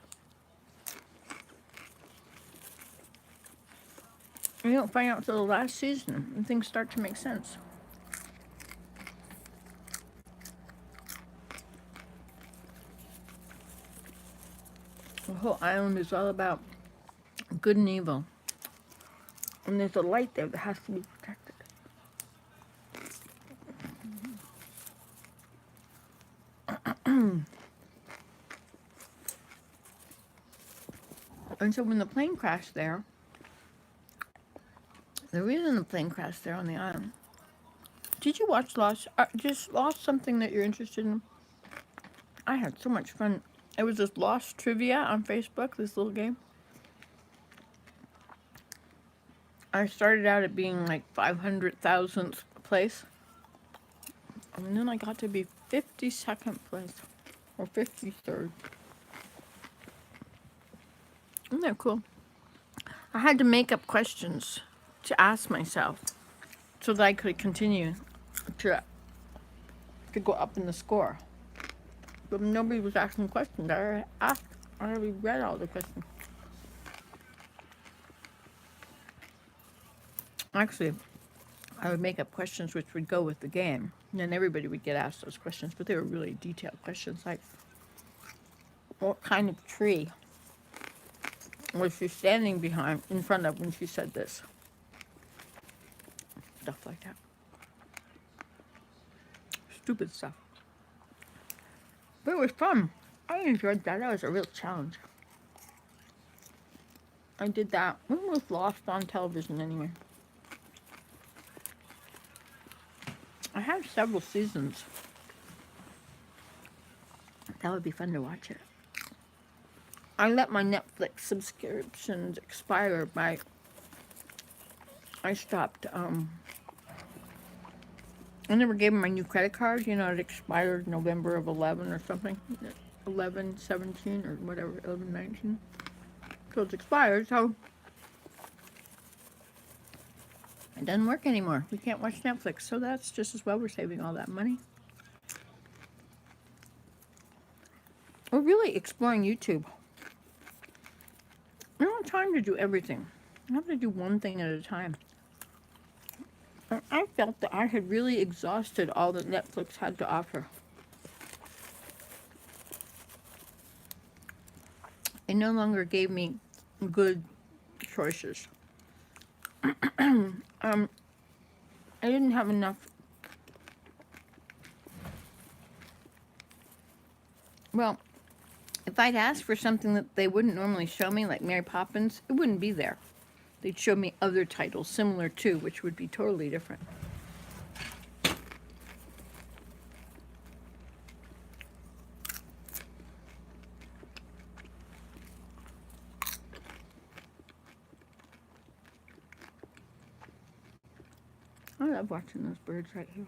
You don't find out until the last season and things start to make sense. The whole island is all about good and evil. And there's a light there that has to be protected. And so when the plane crashed there, the reason the plane crashed there on the island. Did you watch Lost? Just Lost something that you're interested in? I had so much fun. It was this Lost trivia on Facebook, this little game. I started out at being like 500,000th place. And then I got to be 52nd place. Or 53rd. Isn't that cool? I had to make up questions to ask myself so that I could continue to go up in the score. But nobody was asking questions. I already read all the questions. Actually, I would make up questions which would go with the game. And then everybody would get asked those questions, but they were really detailed questions like, what kind of tree was she standing in front of when she said this? Stuff like that. Stupid stuff. But it was fun. I enjoyed that. That was a real challenge. I did that. When was Lost on television anyway? I have several seasons. That would be fun to watch it. I let my Netflix subscriptions expire by... I stopped, I never gave them my new credit card. You know, it expired November of 11 or something. 11, 17 or whatever, 11, 19. So it's expired, so it doesn't work anymore. We can't watch Netflix, so that's just as well we're saving all that money. We're really exploring YouTube. I don't have time to do everything. I have to do one thing at a time. And I felt that I had really exhausted all that Netflix had to offer. It no longer gave me good choices. I didn't have enough If I'd asked for something that they wouldn't normally show me, like Mary Poppins, it wouldn't be there. They'd show me other titles similar to, which would be totally different. I love watching those birds right here.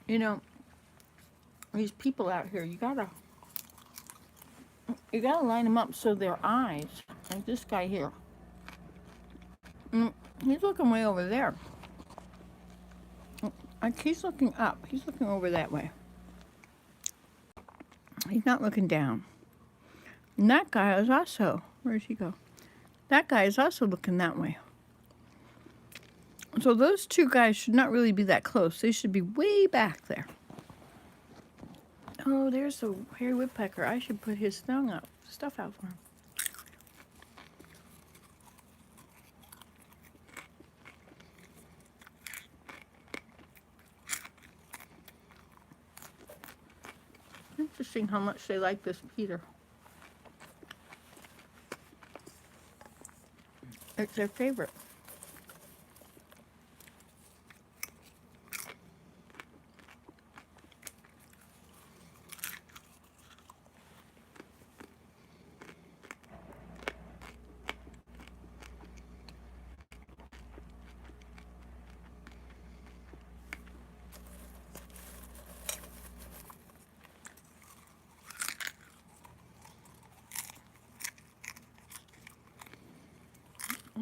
You know, these people out here, you gotta line them up so their eyes, like this guy here, he's looking way over there. Like he's looking up, he's looking over that way. He's not looking down. And that guy is also, where does he go? That guy is also looking that way. So those two guys should not really be that close. They should be way back there. Oh, there's the hairy woodpecker. I should put his stuff out for him. Interesting how much they like this Peter. It's their favorite.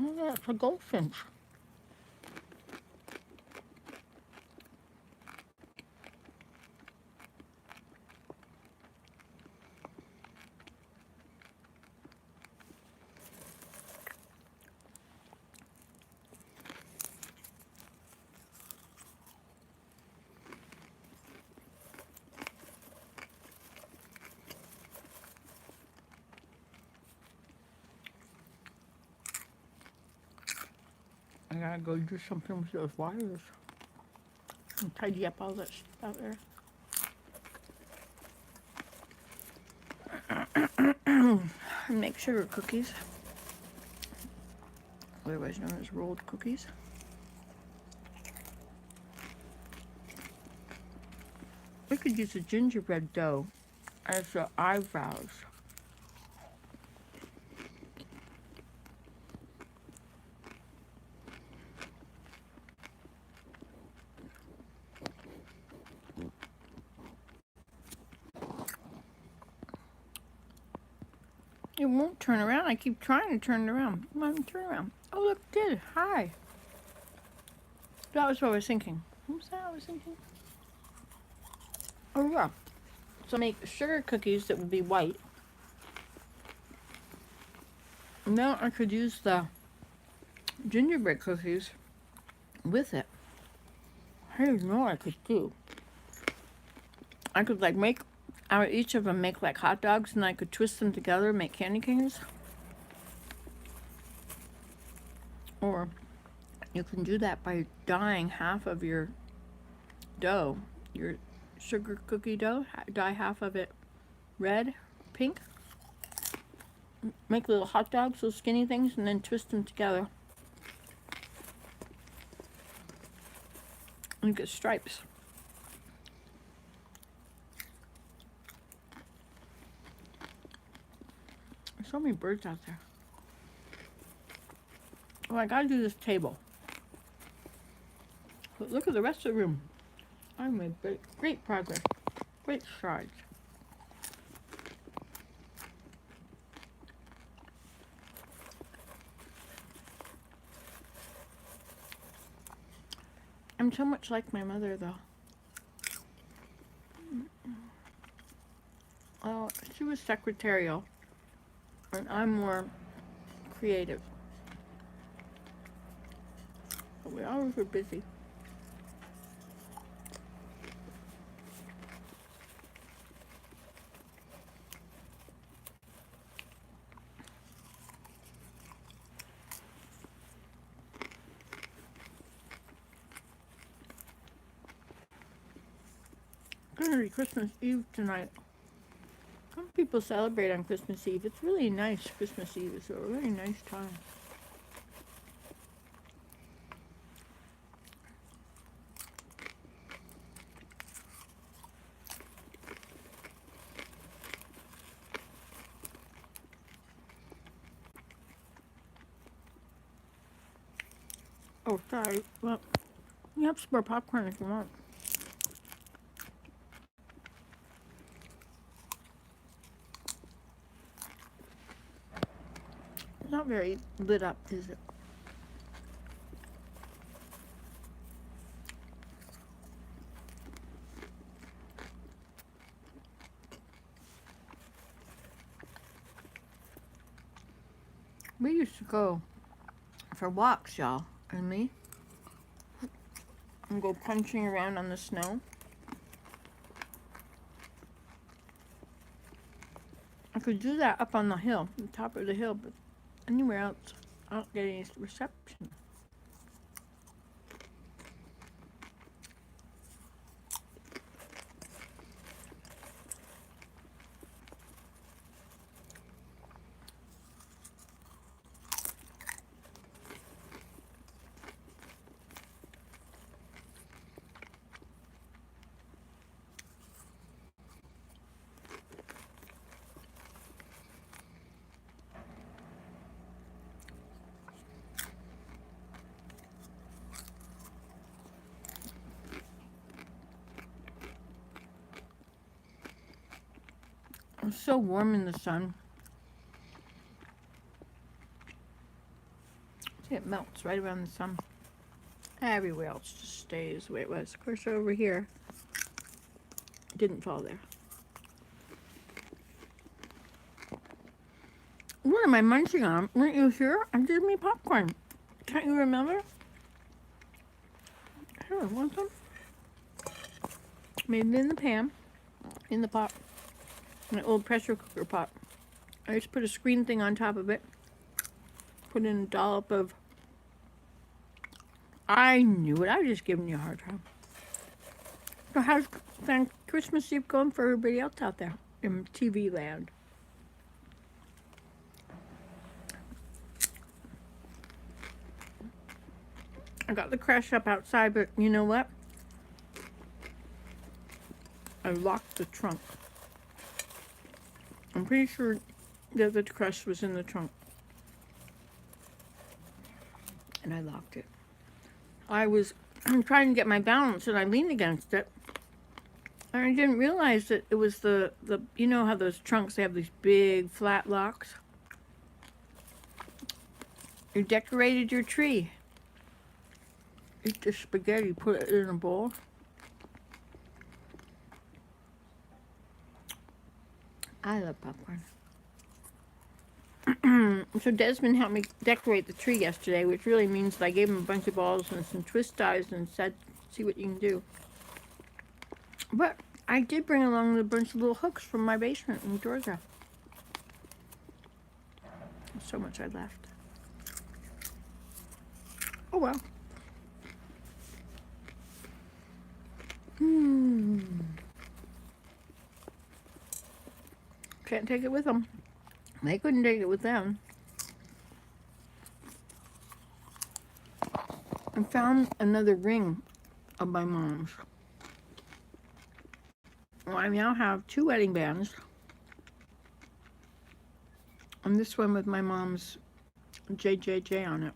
Oh, that's a goldfinch. I gotta go do something with those wires and tidy up all that stuff out there. And make sugar cookies, otherwise known as rolled cookies. We could use the gingerbread dough as the eyebrows. It won't turn around. I keep trying to turn it around. Come on, turn around. Oh, look, it did. Hi. That was what I was thinking. What was that I was thinking? Oh, yeah. So make sugar cookies that would be white. Now I could use the gingerbread cookies with it. I didn't know what I could do. I could like make out of each of them, make like hot dogs, and I could twist them together and make candy canes. Or you can do that by dyeing half of your dough, your sugar cookie dough, dye half of it red, pink. Make little hot dogs, little skinny things, and then twist them together. And you get stripes. There's so many birds out there. Oh, I gotta do this table. But look at the rest of the room. I made great progress. Great strides. I'm I'm so much like my mother, though. Oh, she was secretarial, and I'm more creative. But we always were busy. Gonna be Christmas Eve tonight. Some people celebrate on Christmas Eve. It's really nice. Christmas Eve is a really nice time. Oh, sorry. Well, you have some more popcorn if you want. It's not very lit up, is it? We used to go for walks, y'all, and me. And go punching around on the snow. I could do that up on the hill, the top of the hill, but anywhere else, I don't get any reception. It's so warm in the sun. See, it melts right around the sun. Everywhere else just stays the way it was. Of course, over here, it didn't fall there. What am I munching on? Weren't you here? I did me popcorn. Can't you remember? Here, want some? Made it in the pan, in the pot. My old pressure cooker pot. I just put a screen thing on top of it. Put in a dollop of... I knew it. I was just giving you a hard time. So how's Christmas Eve going for everybody else out there in TV land? I got the crash up outside, but you know what? I locked the trunk. I'm pretty sure that the crush was in the trunk. And I locked it. I'm trying to get my balance and I leaned against it. And I didn't realize that it was the you know how those trunks, they have these big flat locks? You decorated your tree. Eat the spaghetti, put it in a bowl. I love popcorn. So Desmond helped me decorate the tree yesterday, which really means that I gave him a bunch of balls and some twist ties and said, see what you can do. But I did bring along a bunch of little hooks from my basement in Georgia. So much I left. Oh well. Can't take it with them. They couldn't take it with them. I found another ring of my mom's. Well, I now have 2 wedding bands. And this one with my mom's JJJ on it.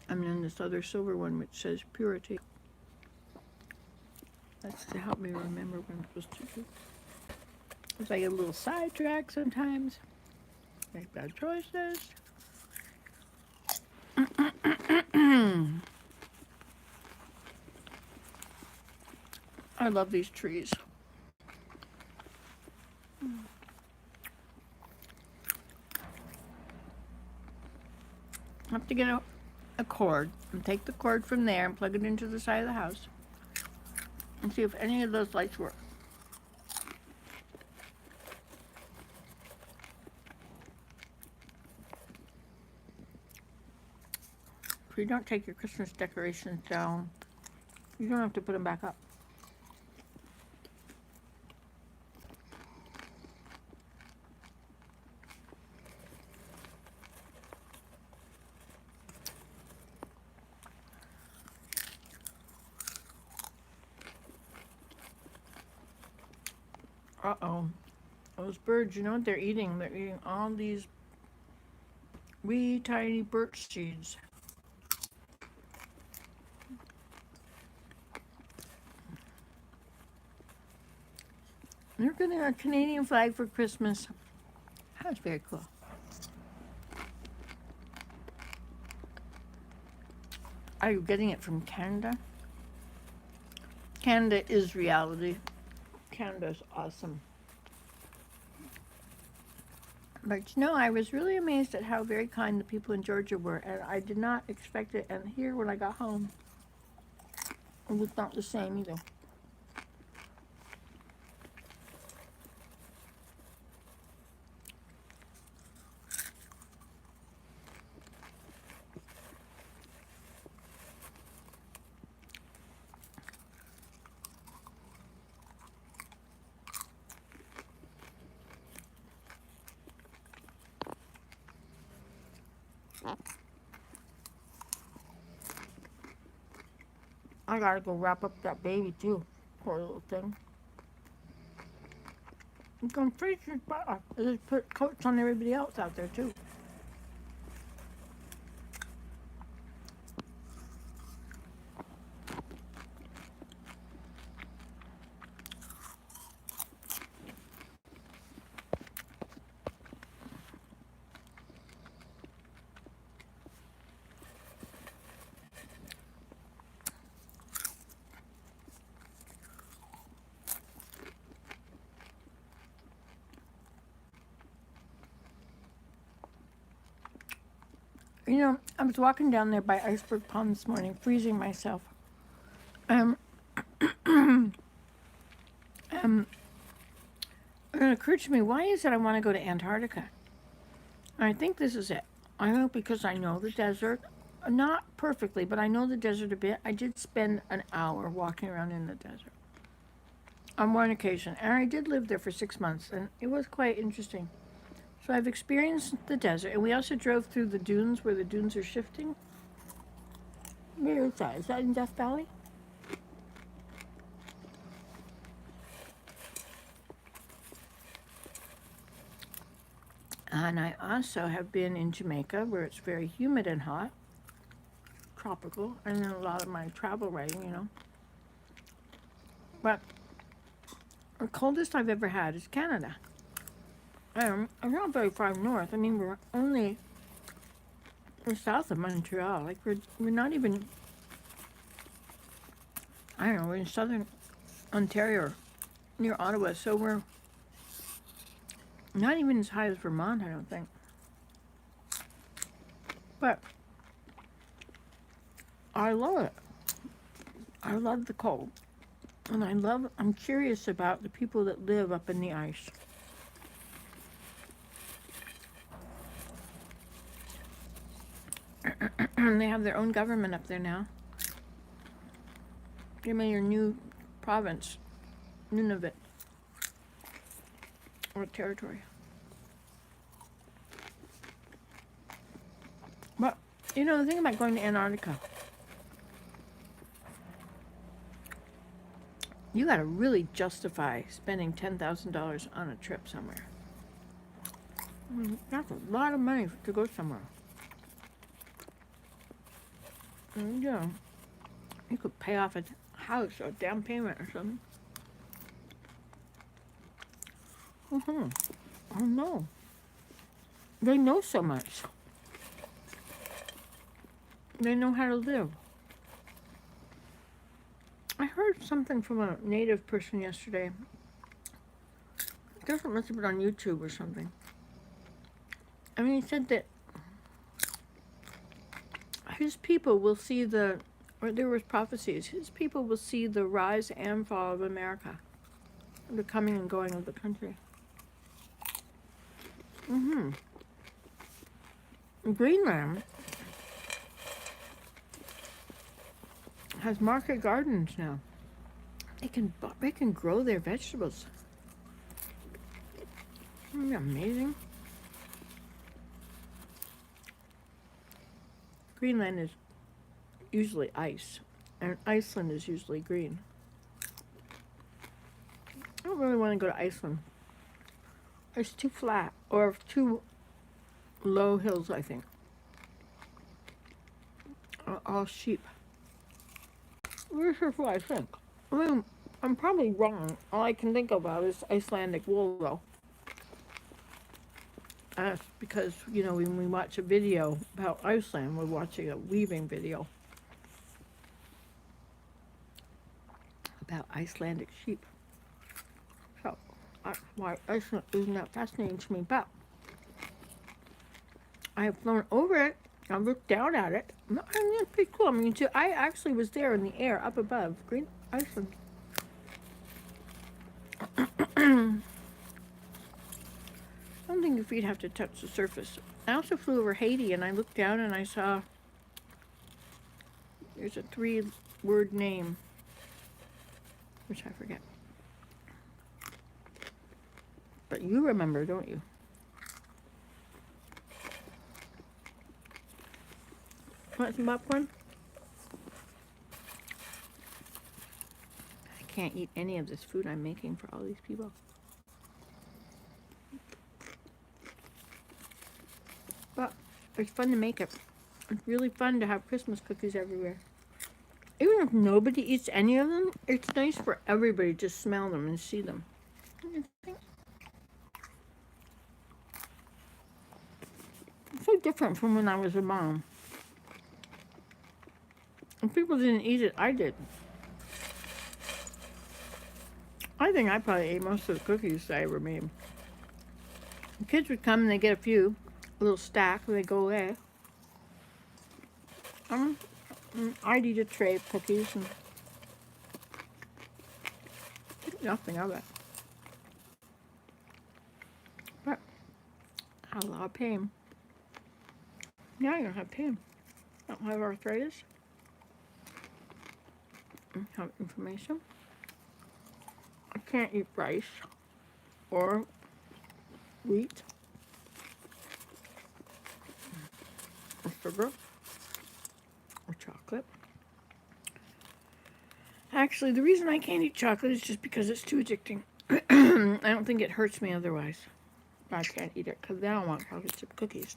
And then this other silver one which says Purity. That's to help me remember what I'm supposed to do. Because I get a little sidetracked sometimes. Make bad choices. I love these trees. I have to get a cord and take the cord from there and plug it into the side of the house and see if any of those lights work. If you don't take your Christmas decorations down, you don't have to put them back up. Uh-oh. Those birds, you know what they're eating? They're eating all these wee tiny birch seeds. They're getting a Canadian flag for Christmas. That's very cool. Are you getting it from Canada? Canada is reality. Canada's awesome. But you know, I was really amazed at how very kind the people in Georgia were, and I did not expect it. And here, when I got home, it was not the same either. I gotta go wrap up that baby too. Poor little thing. It's gonna freeze his butt off. They just put coats on everybody else out there too. You know, I was walking down there by Iceberg Pond this morning, freezing myself. It occurred to me, why is it I want to go to Antarctica? And I think this is it. I know because I know the desert, not perfectly, but I know the desert a bit. I did spend an hour walking around in the desert on one occasion, and I did live there for 6 months, and it was quite interesting. So I've experienced the desert, and we also drove through the dunes where the dunes are shifting. Where is that? Is that in Death Valley? And I also have been in Jamaica, where it's very humid and hot, tropical, and then a lot of my travel writing, you know. But the coldest I've ever had is Canada. I'm not very far north. I mean, we're south of Montreal. Like, we're not even, I don't know, we're in southern Ontario, near Ottawa, so we're not even as high as Vermont, I don't think. But I love it. I love the cold. And I'm curious about the people that live up in the ice. They have their own government up there now. They made a new province, Nunavut, or territory. But, you know, the thing about going to Antarctica, you gotta really justify spending $10,000 on a trip somewhere. I mean, that's a lot of money to go somewhere. And, you know, you could pay off a house or a down payment or something. Oh no. They know so much. They know how to live. I heard heard something from a native person yesterday. I guess it must have been on YouTube or something. I mean, he said that his people will see or there was prophecies, his people will see the rise and fall of America, the coming and going of the country. Greenland has market gardens now. They can grow their vegetables. Isn't that amazing? Greenland is usually ice, and Iceland is usually green. I don't really want to go to Iceland. It's too flat, or too low hills, I think. All sheep. This is what I think. I mean, I'm probably wrong. All I can think about is Icelandic wool, though. That's because, you know, when we watch a video about Iceland, we're watching a weaving video about Icelandic sheep. So, why Iceland isn't that fascinating to me, but I have flown over it. I looked down at it. I mean, it's pretty cool. I mean, I actually was there in the air up above Green Iceland. I don't think your feet have to touch the surface. I also flew over Haiti, and I looked down and I saw there's a 3-word name, which I forget. But you remember, don't you? Want some popcorn? I can't eat any of this food I'm making for all these people. But it's fun to make it. It's really fun to have Christmas cookies everywhere. Even if nobody eats any of them, it's nice for everybody to smell them and see them. It's so different from when I was a mom. If people didn't eat it, I did. I think I probably ate most of the cookies I ever made. The kids would come and they get a little stack, and they go away. I'd eat a tray of cookies and think nothing of it. But I had a lot of pain. Now I don't have pain. I don't have arthritis. I have inflammation. I can't eat rice or wheat or sugar or chocolate. Actually, the reason I can't eat chocolate is just because it's too addicting. I don't think it hurts me otherwise. I can't eat it because I don't want chocolate chip cookies.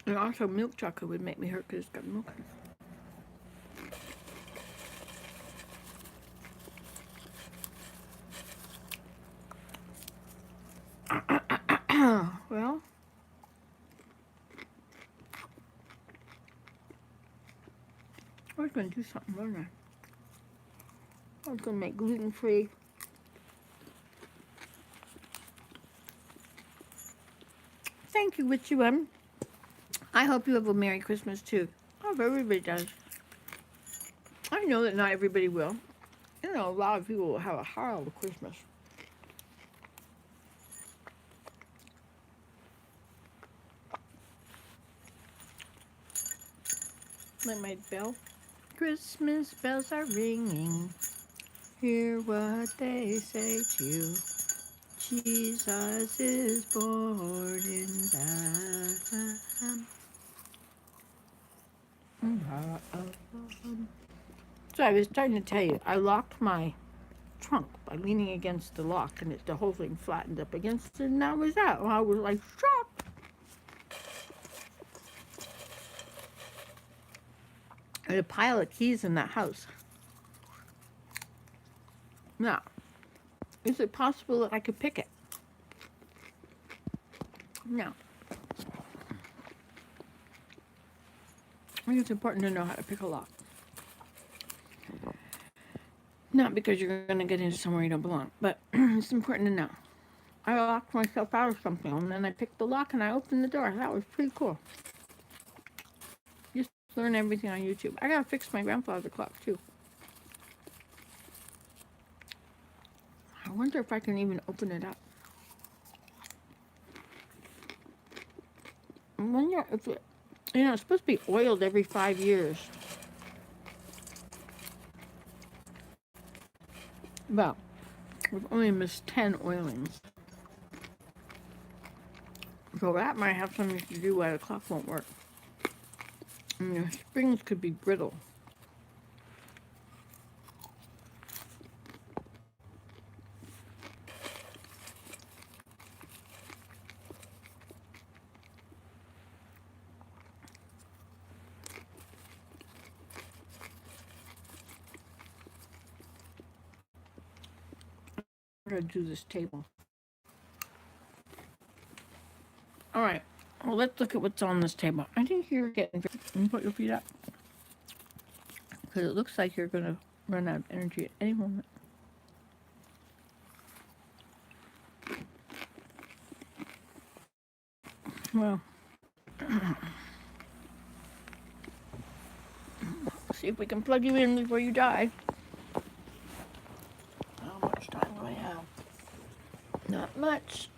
And also, milk chocolate would make me hurt because it's got milk in it. Well, I was going to do something, wasn't I? I was going to make gluten-free. Thank you, Witchy One. I hope you have a Merry Christmas, too. I hope everybody does. I know that not everybody will. You know, a lot of people will have a horrible Christmas. Like my bell. Christmas bells are ringing. Hear what they say to you. Jesus is born in Bethlehem. So I was trying to tell you, I locked my trunk by leaning against the lock, and the whole thing flattened up against it, and that was that. I was like, shocked. I had a pile of keys in that house. Now, is it possible that I could pick it? No. I think it's important to know how to pick a lock. Not because you're going to get into somewhere you don't belong, but it's important to know. I locked myself out of something, and then I picked the lock and I opened the door. That was pretty cool. Just learn everything on YouTube. I gotta fix my grandfather clock too. I wonder if I can even open it up. I wonder if it, it's supposed to be oiled every 5 years. Well, we've only missed 10 oilings. So that might have something to do why the clock won't work. I mean, the springs could be brittle. I'm gonna do this table. All right. Well, let's look at what's on this table. I think you're getting. Can you put your feet up? Because it looks like you're gonna run out of energy at any moment. Well, see if we can plug you in before you die. How much time do I have? Not much.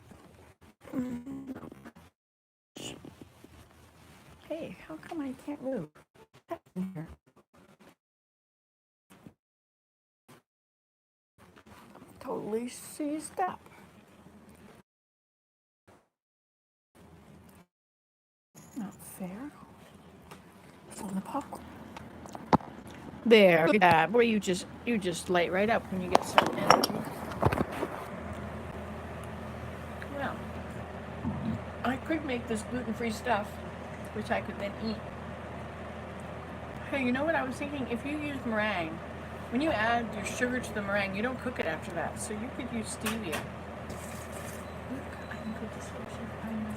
Hey, how come I can't move? What's happening here? Totally seized up. Not fair. It's on the popcorn. There. Boy, you just light right up when you get some energy. Well, I could make this gluten-free stuff, which I could then eat. Hey, you know what I was thinking? If you use meringue, when you add your sugar to the meringue, you don't cook it after that. So you could use stevia. Look, I can cook this lotion. I know.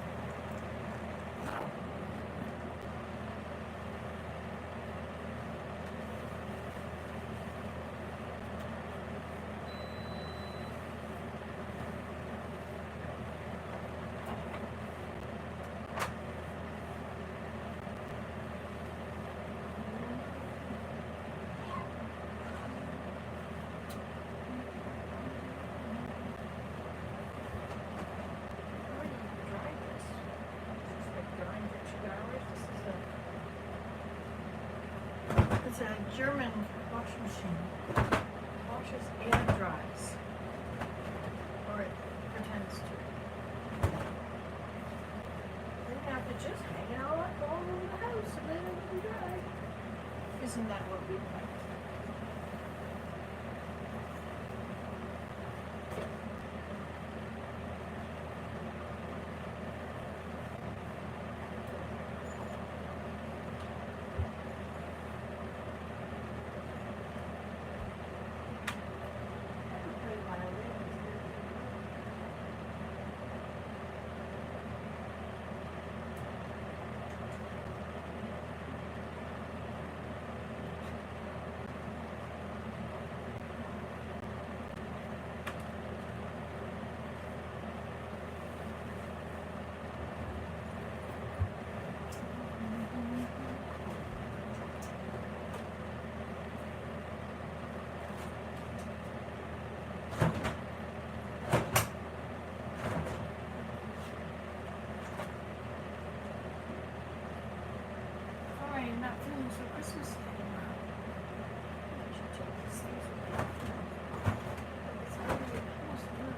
It's a German washing machine. Washes and dries. Or it pretends to. Then you have to just hang it all up all over the house and then it will dry. Isn't that what we like? I'm not feeling so Christmassy anymore. I should check these things with me. It's already almost noon.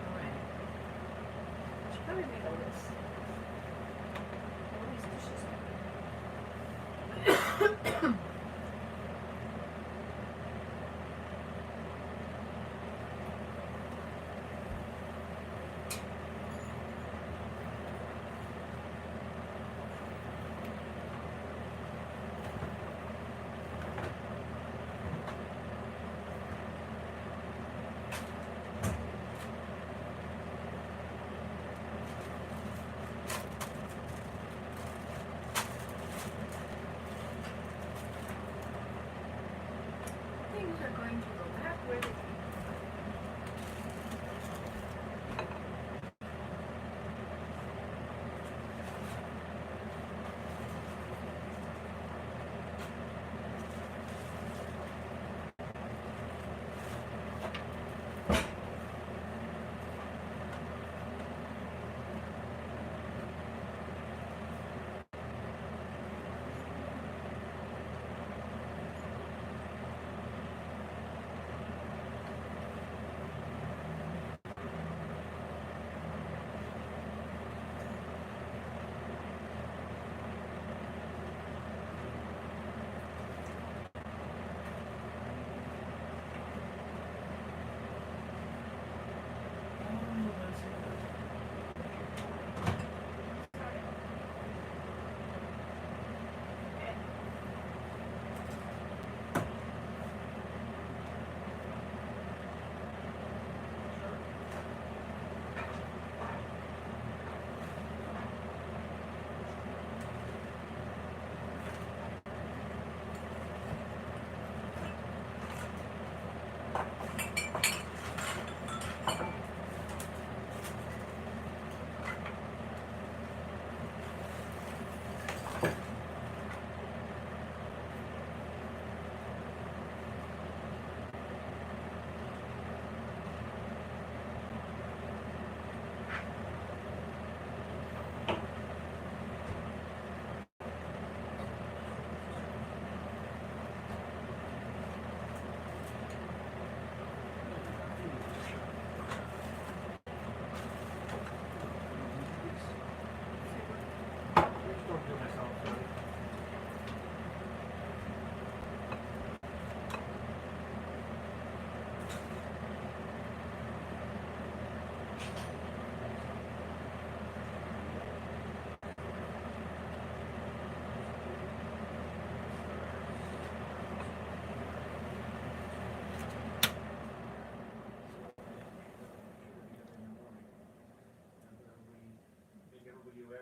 Alright. Should probably make a list. All these dishes are.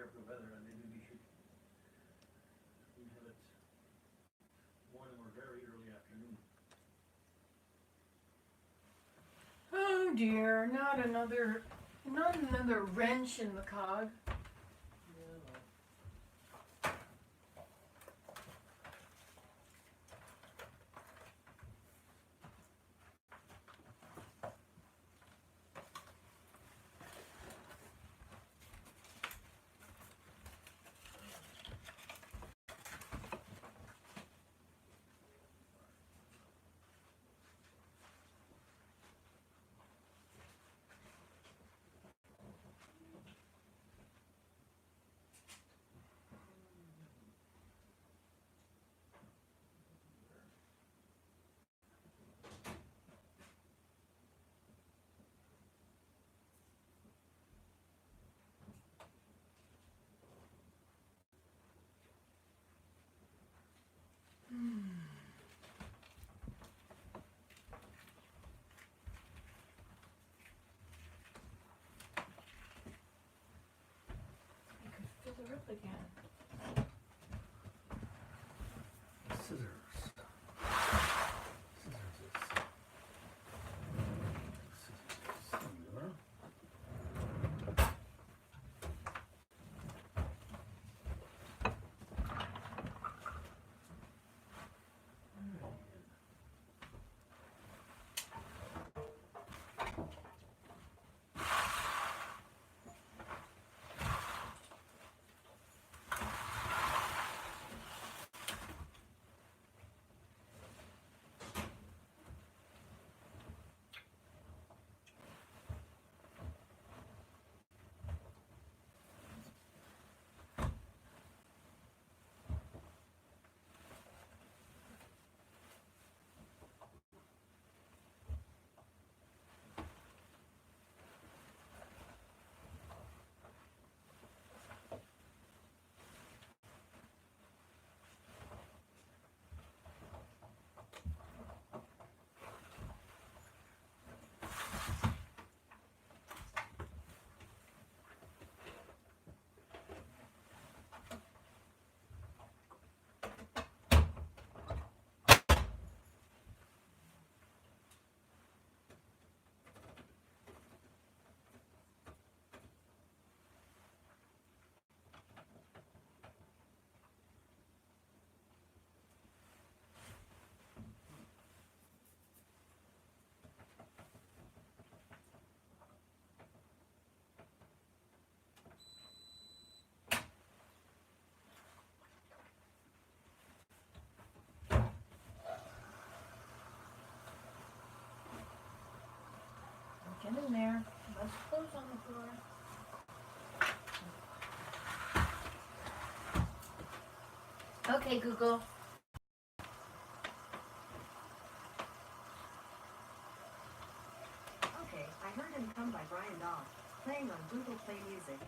care of the weather, and maybe we should have it morning or very early afternoon. Oh dear, not another wrench in the cog. Yeah, well. You could fill her up again. Scissors. Scissors. Get in there. Less clothes on the floor. Okay, Google. Okay, I Heard Him Come by Brian Dodd, playing on Google Play Music.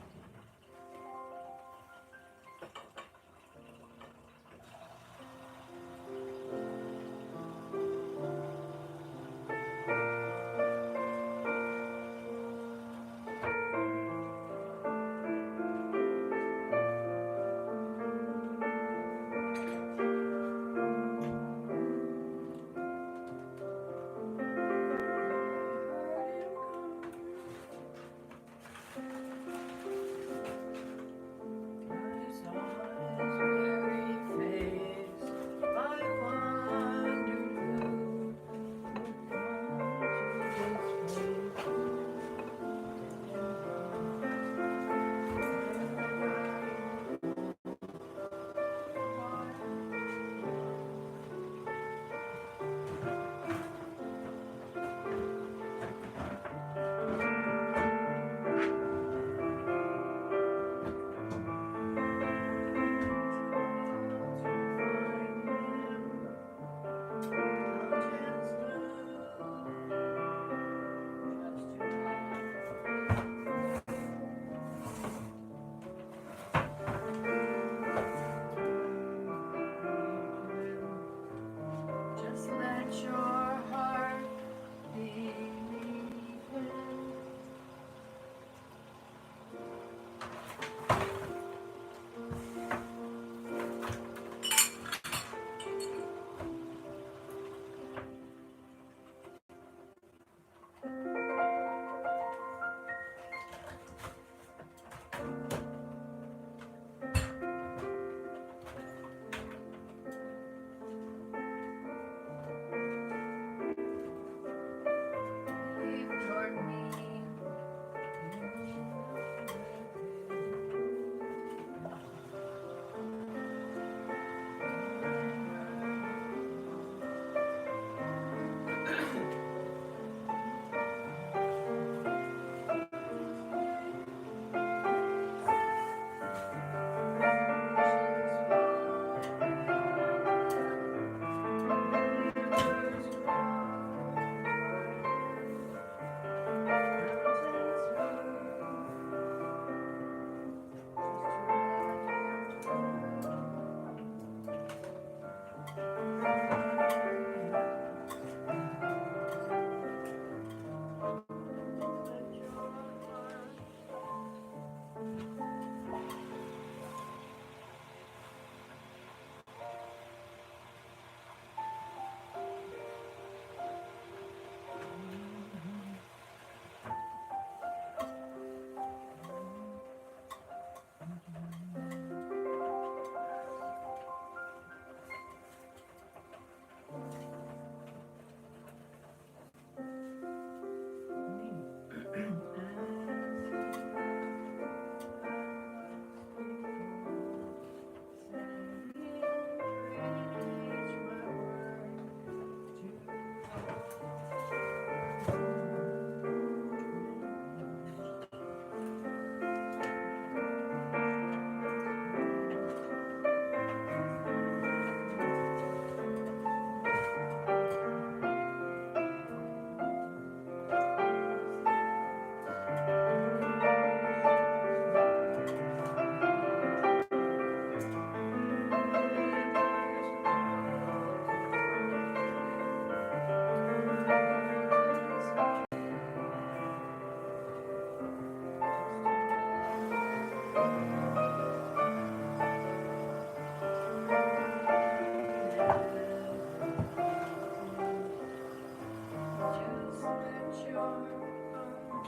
Just let your heart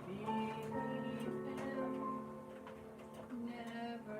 believe him. Never.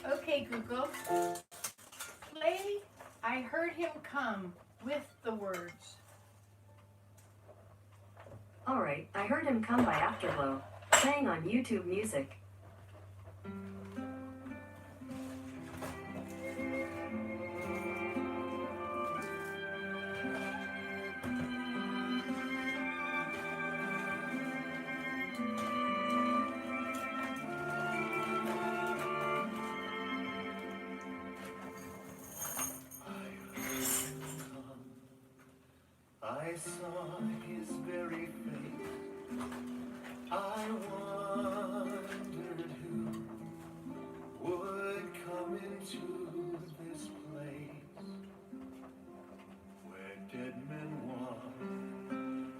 Okay, Google. Play I Heard Him Come with the words. Alright, I Heard Him Come by Afterglow, playing on YouTube Music. I saw his very face. I wondered who would come into this place where dead men walk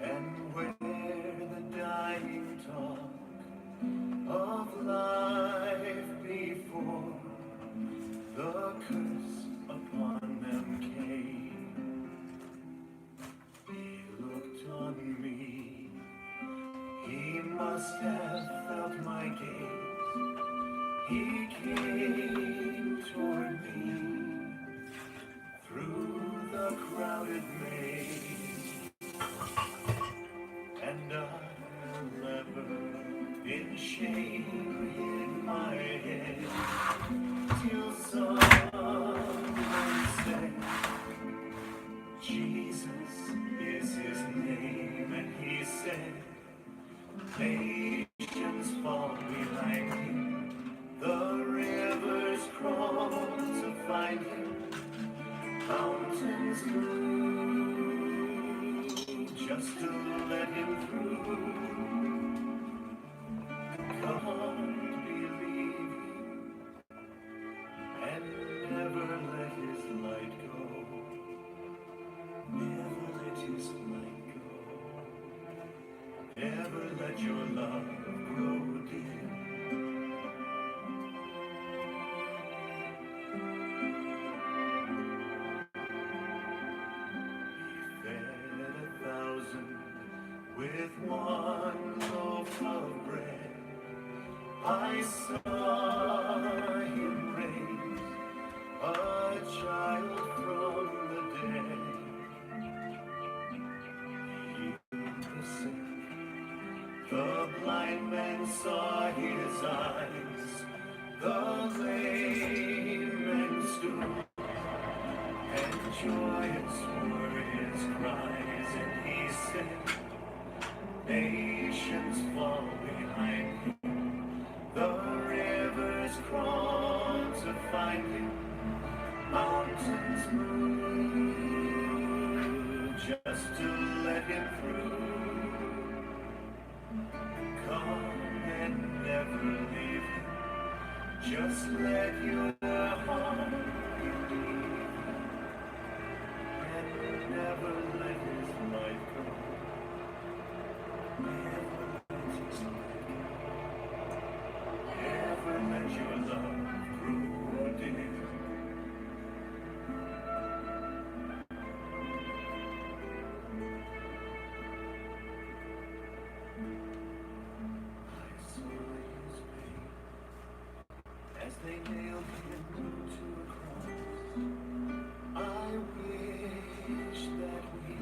and where the dying talk of life before the curse upon them came. On me, he must have felt my gaze. He came toward me through the crowded maze, and I, never in shame, hid my head till someone said, Jesus is his name, and he said, nations fall behind him, the rivers crawl to find him, mountains move just to let him through. Can't believe him, and never let his light go. Never let his light go. Never let your love grow dim. He fed 1,000 with one loaf of bread. I saw him raise a child from the dead. The blind man saw his eyes, the lame man stood, and joyous were his cries, and he said, nations fall behind him, the rivers crawl to find him, mountains move just to let him through. Come and never leave him. Just let your heart believe him, and never let his light go. Never let his light go. Never let your love grow dim. they nailed him to a cross. I wish that we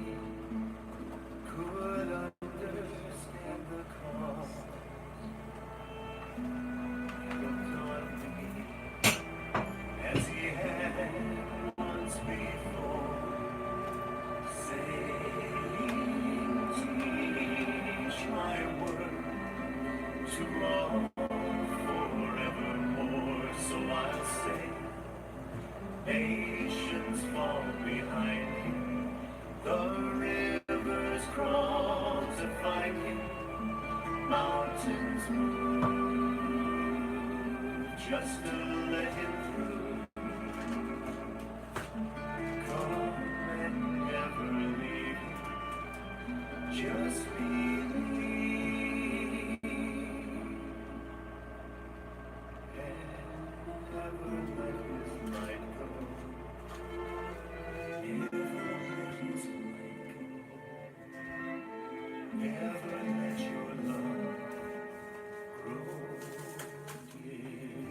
could understand the cause. Looked on me as he had once before, saying, teach my word to all forevermore. So I'll say, nations fall behind him, the rivers crawl to find him, mountains move just to let him through. Come and never leave him, just believe and never let his light go. Never let his light go. Never let your love grow dim.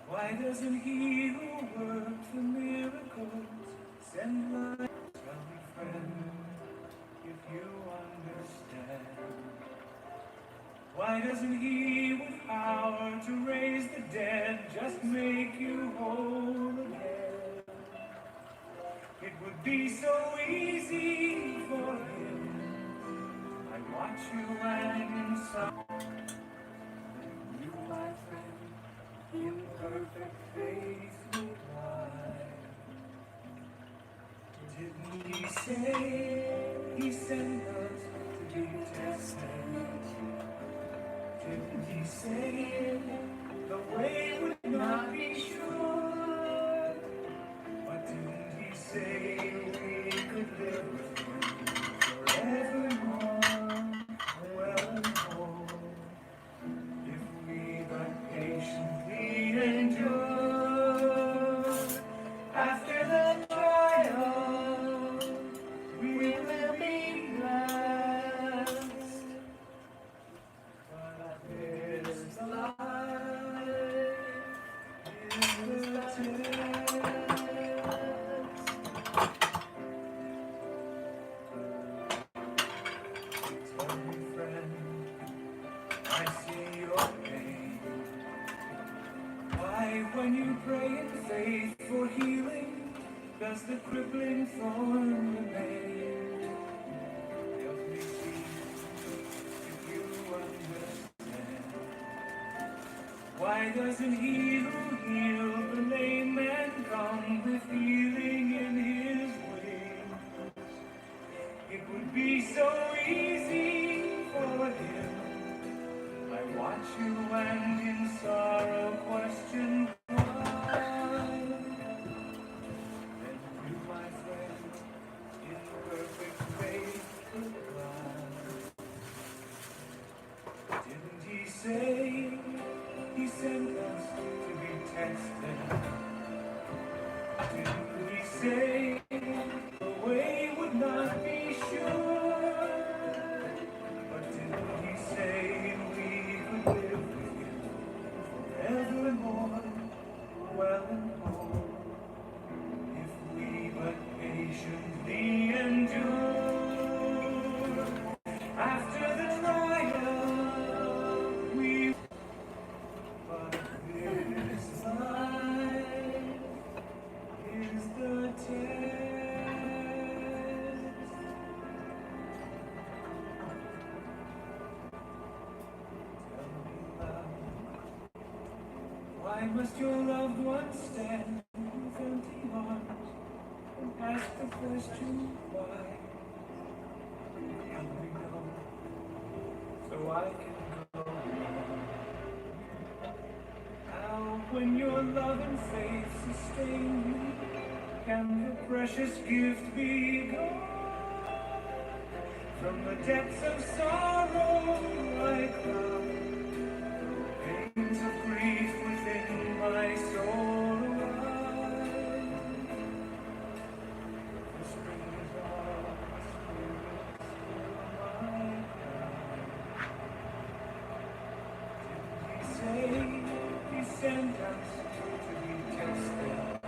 Why doesn't he who works the miracles send light? Tell me, friend, if you understand. Why doesn't he with power to raise the dead just make you whole again? It would be so easy for him. I watch you and inside. You, my friend, in perfect faith would lie. Didn't he say he sent us to be tested? Didn't he say the way would not be sure? But didn't he say we could live with him forevermore, well and whole? If we but patiently endure, after the trial, we will be blessed. But this life is the test. Tell me, friend, I see your pain. Why, when you pray in faith for healing, does the crippling thorn remain? Help me see if you understand. Why doesn't he who healed the lame man come with healing in his wings? It would be so easy for him. I watch you and in sorrow question why. Then you, my friend, in perfect faith could lie. Didn't he say he sent us to be tested? Didn't he say the way would not be sure? But didn't he say we could live with him forevermore, well and whole? If we but patiently endure, after the trial, we. But this life is the test. Tell me, love, why must your loved one stand with empty arms and ask the question why? Help me know, so I can go on. How, when your love and faith sustain me, can the precious gift be gone? From the depths of sorrow I cry, pains of grief within my soul arise. The strings of my spirit still my cry. Didn't he say he sent us to be tested?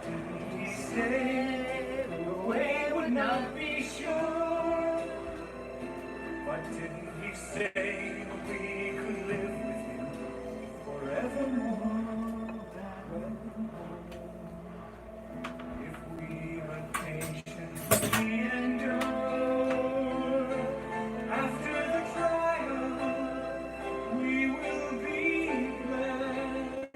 Didn't he say the way would not be sure? But didn't he say we could live with him forevermore? If we but patiently endure, after the trial we will be blessed.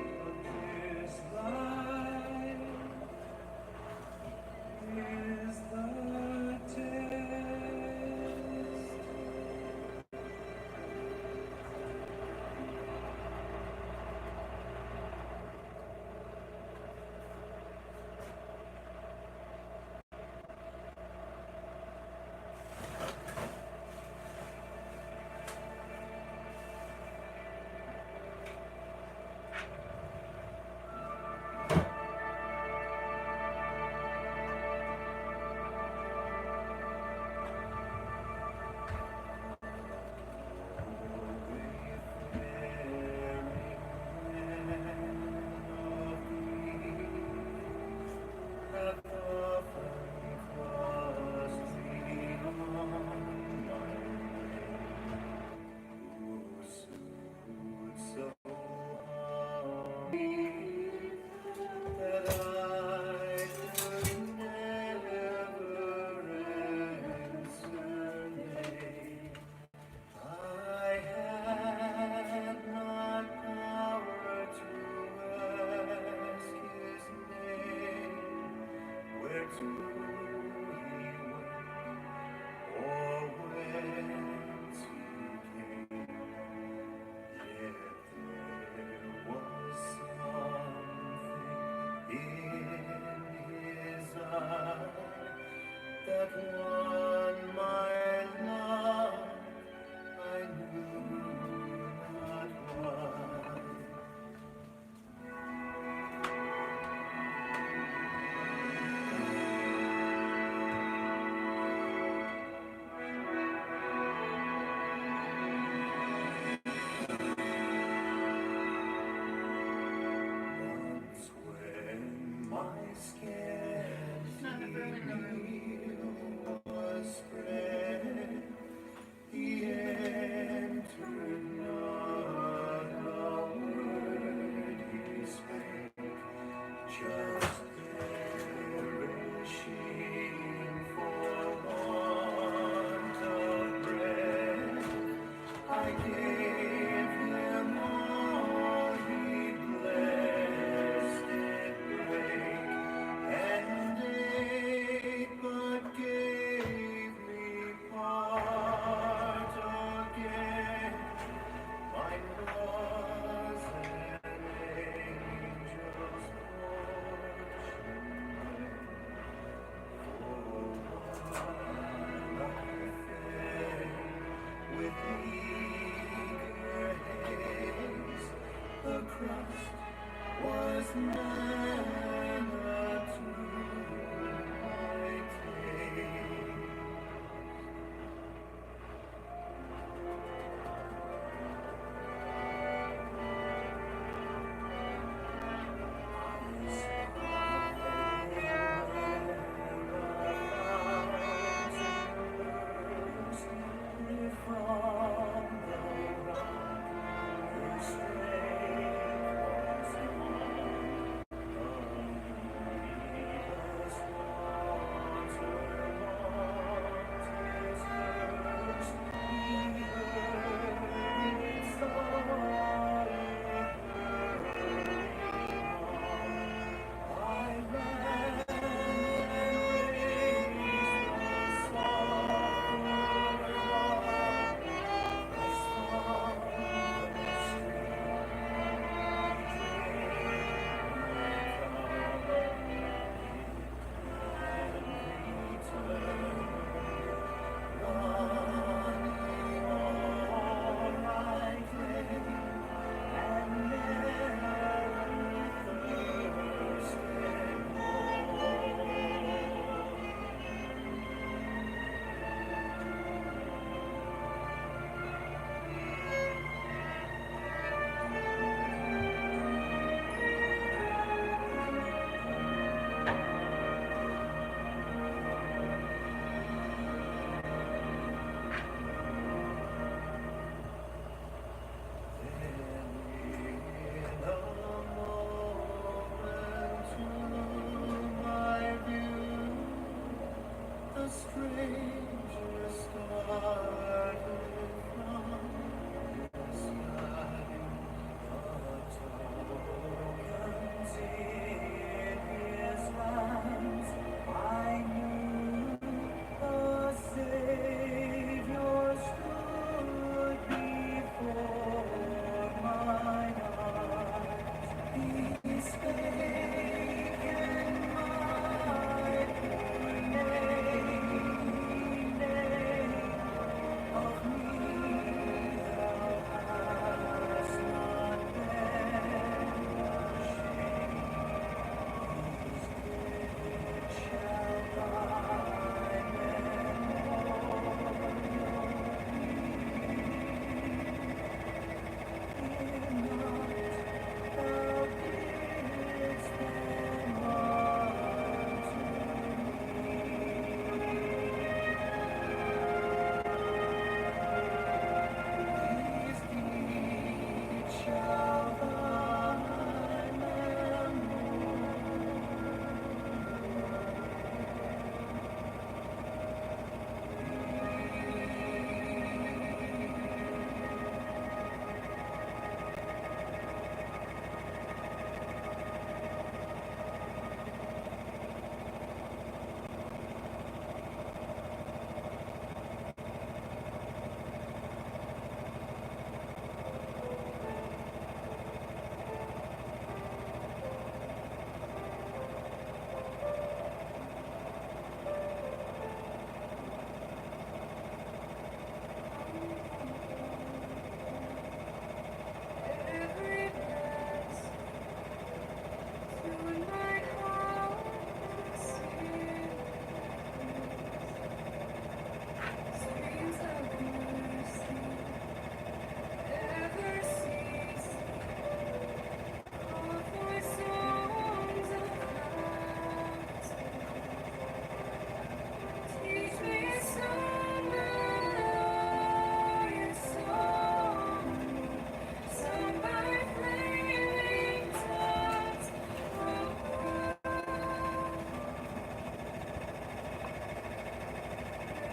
But this life is the test.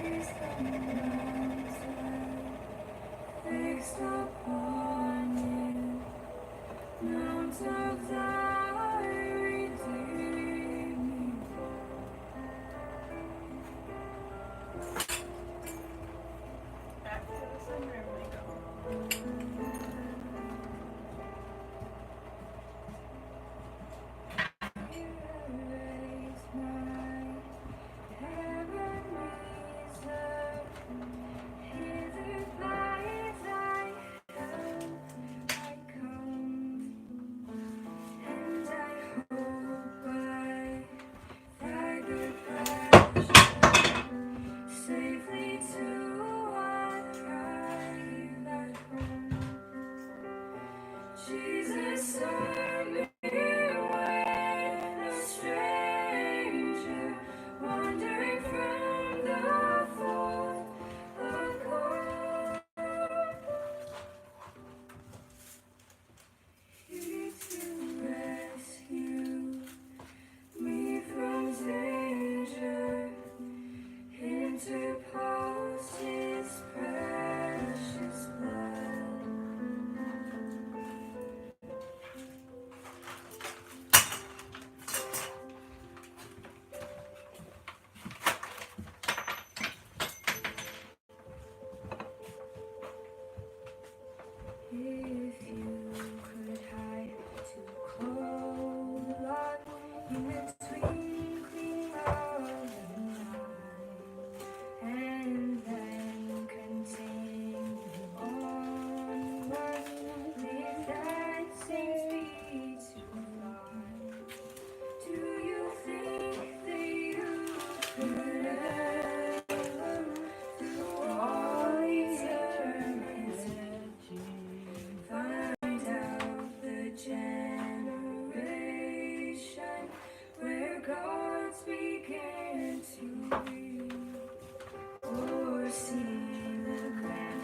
is the mountain fixed upon you, Mount of thy redeeming. Back to the sunroom we go. Raise my heavenlies up, hither by thy help I come, and I hope by thy good passion safely to arrive at home. Jesus, I'm here when a stranger, wandering from the fold of God. Here to rescue me from danger, interpose His precious blood. If you could hide too close in the twinkling of an eye, and then continue onward with that same speed to fly, do you think that you could ever, through all eternity, find out the generation where gods began to be, or see the grand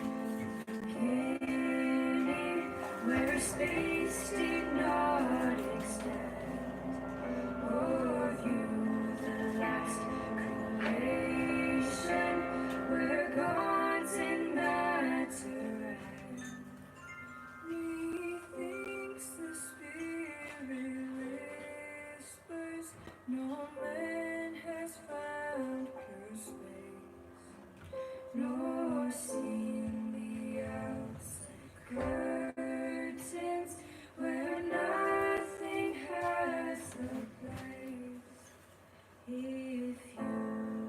beginning where space did not extend, or view the last creation where gods in matter end. Methinks the Spirit whispers, no man has found pure space, nor seen the outside curtains where nothing has a place. If you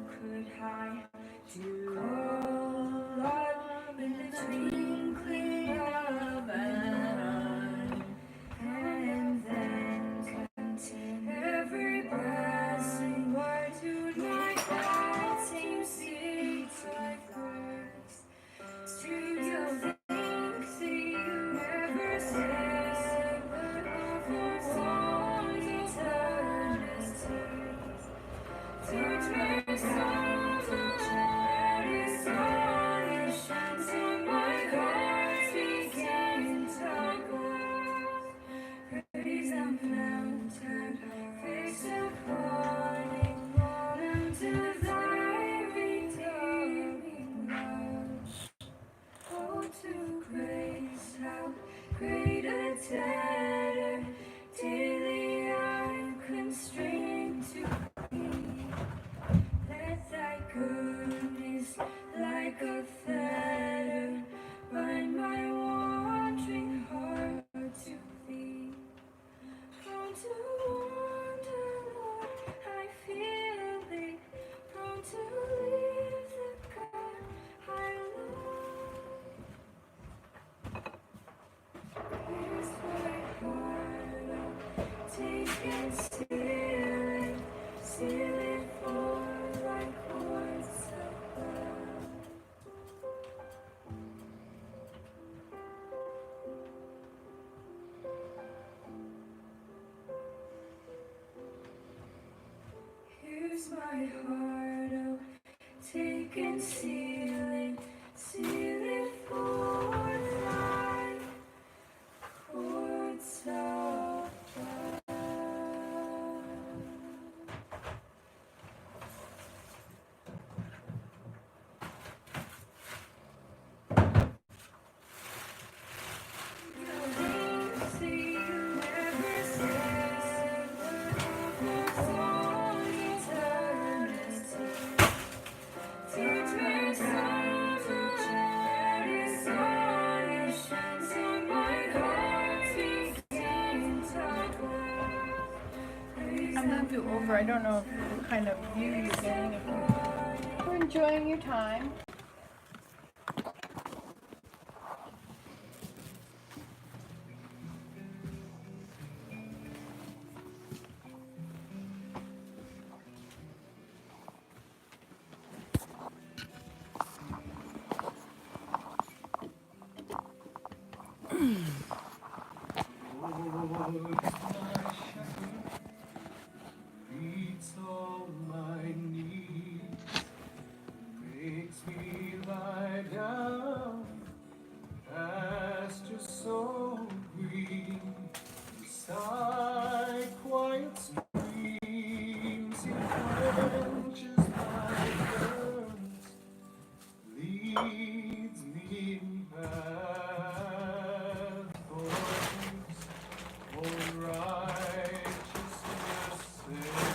could hide to call on in the twinkling of an eye, and then continue every passing word to my heart seems seeds like grace. Do you think that you ever said for all eternity? Teach me songs of astonishment, so my heart begin to glow. Praise the mountain, fixed upon it, unto thy redeeming love. Oh, to grace, how great a debtor daily I'm constrained to be. Let thy goodness, like a fetter, bind my wandering heart to thee. Prone to wander, Lord, I feel thee. Prone to leave the God I love. Here's my heart, oh, take and seal it for thy courts above. Here's my heart, oh, take and seal it for thy courts above. move you over. I don't know what kind of view you're getting. If you're enjoying your time. Meets all my needs, makes me lie down, pasture so green, beside quiet streams, he quenches my thirst, leads me in paths for peace, for righteousness' sake.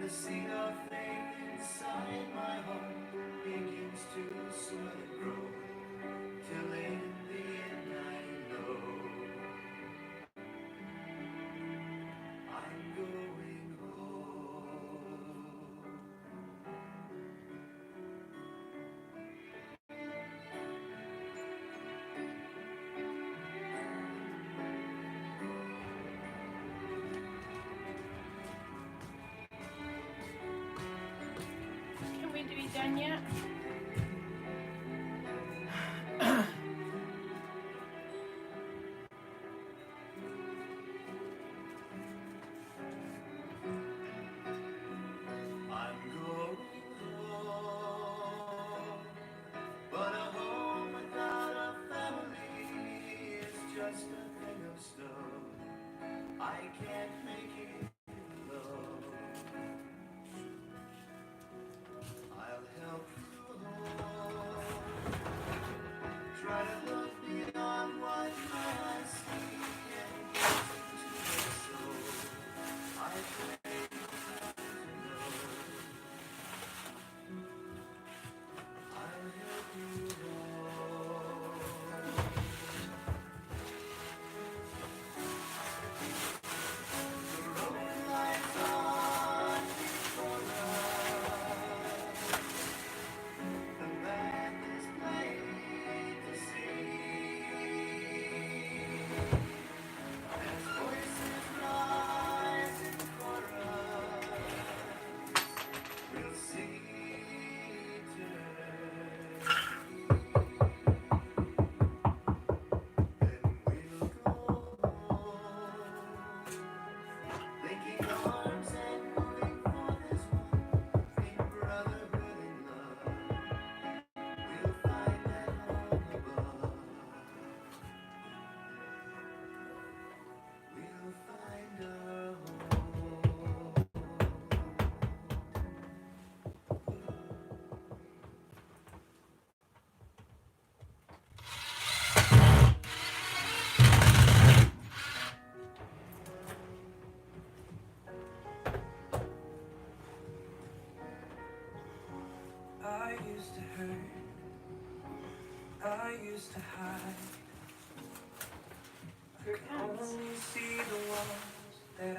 And the seed of faith inside my heart begins to slowly grow, till in the end I know I'm going home. Can we be done yet? I'm going home, but a home without a family is just a thing of stone. I can't make it alone. I'll help you home. Try to look beyond what my eyes see and get into your soul. I pray to know I'll help you home. The road lies on before us. The path is plain to see. As voices rise in chorus, we'll see then we'll go home, linking arms and moving for this one, in brotherhood and love. We'll find that home above. We'll find our home. I used to hurt, I used to hide. I could only see the walls that I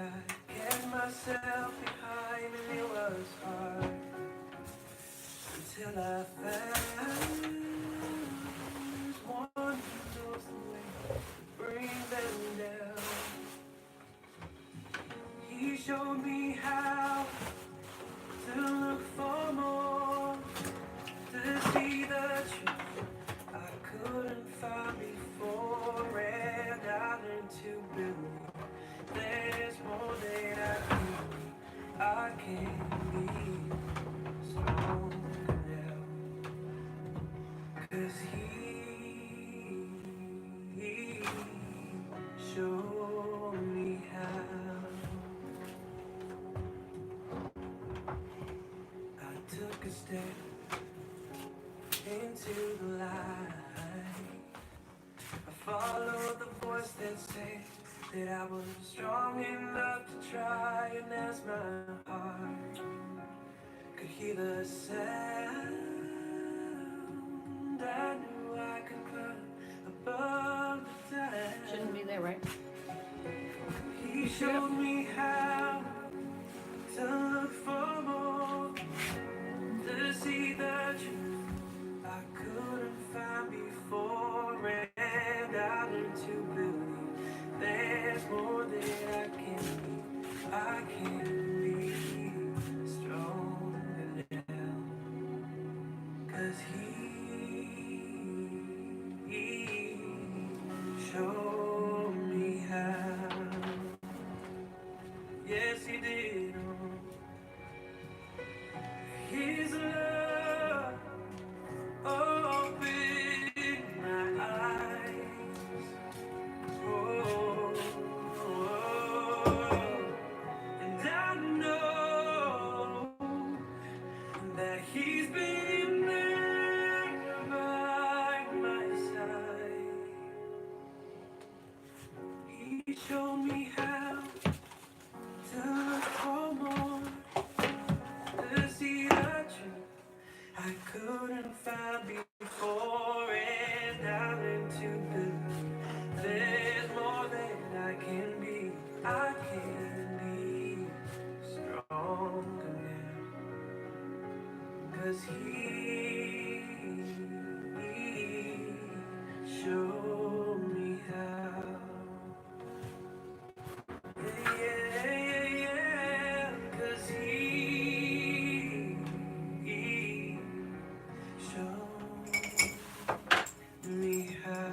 kept myself behind, and it was hard until I found one who knows the way to bring them down. He showed me how to look for more, to see the truth I couldn't find before, and I learned to believe there's more that I can be stronger now, 'cause he showed me how. I took a step into the light. I followed the voice that said that I was strong enough to try, and as my heart could hear the sound, I knew I could climb above the time. Shouldn't be there, right? He showed me how to look for more, to see the truth I couldn't find before, and I learned to believe there's more that I can be. I can be stronger now, 'cause he showed me how. Yes, he did. His love opened my eyes. Oh, and I know that he's been there by my side. He showed me how to look for more, I couldn't find before, and now into good. There's more that I can be. I can be stronger now. 'Cause he showed me how. Yeah, 'cause he showed me how.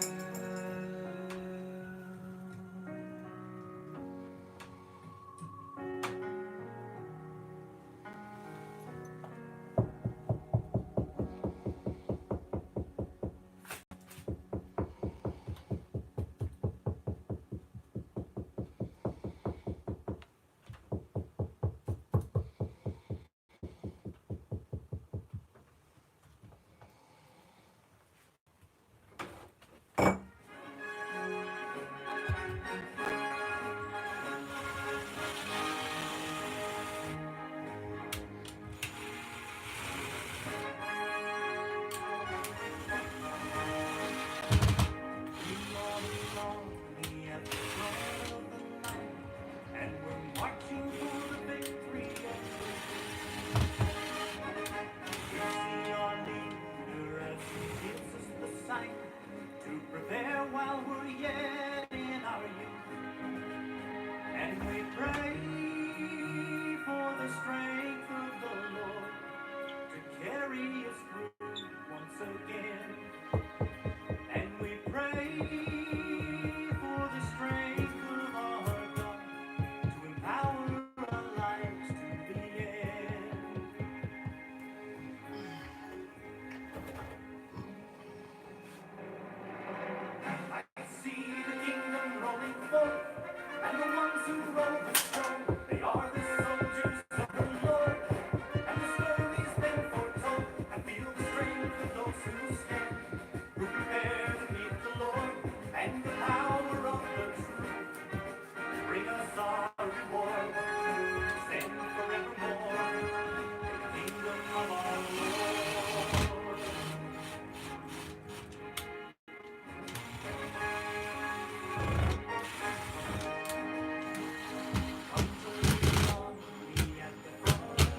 And we're marching for the victory. We see our leader as he gives us the sign to prepare while we're yet in our youth. And we pray for the strength of the Lord to carry us through once again. And we pray for the strength of our God to empower our lives to the end. I see the kingdom rolling forth, and the ones who roll the stone, they are the soldiers of the Lord. And the story's been foretold. I feel the strength of those who stand, who prepare to meet the Lord, and the power of the truth bring us our reward. Stand forevermore in the kingdom of our Lord. Come join me at the front of the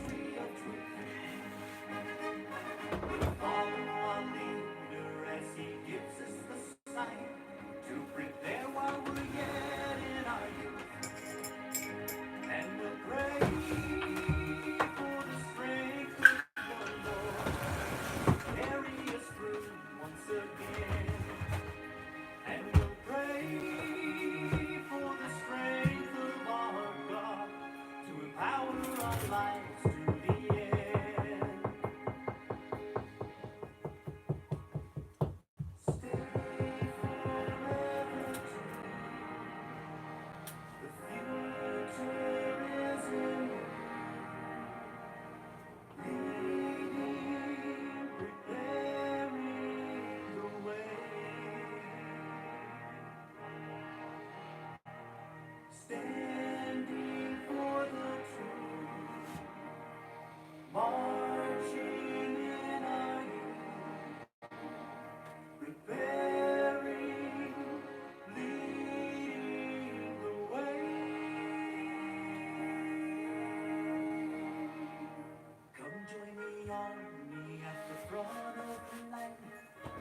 tree of truth. We'll follow our leader as he gives us the sign to prepare while we're yet in our youth. And we'll pray for the strength of the Lord to carry us through once again. And we'll pray for the strength of our God to empower our lives to the end. Stay forever true. The future is in you. Leading, preparing the way. Standing for the truth. Marching in our youth. Preparing, leading the way. Come join the army at the front of the line.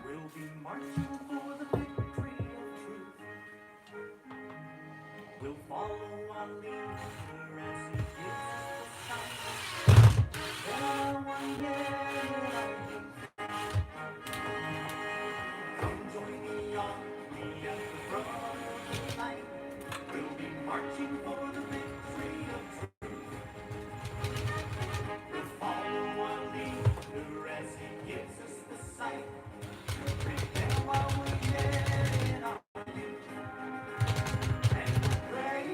We'll be marching for the victory of truth. We'll follow our leader as he gives us the sign. There one yet in our youth. Come join the army at the front of the line. We'll be marching for the victory of truth. We'll follow our leader as he gives us the sign. Prepare while we're yet in our youth. And we'll pray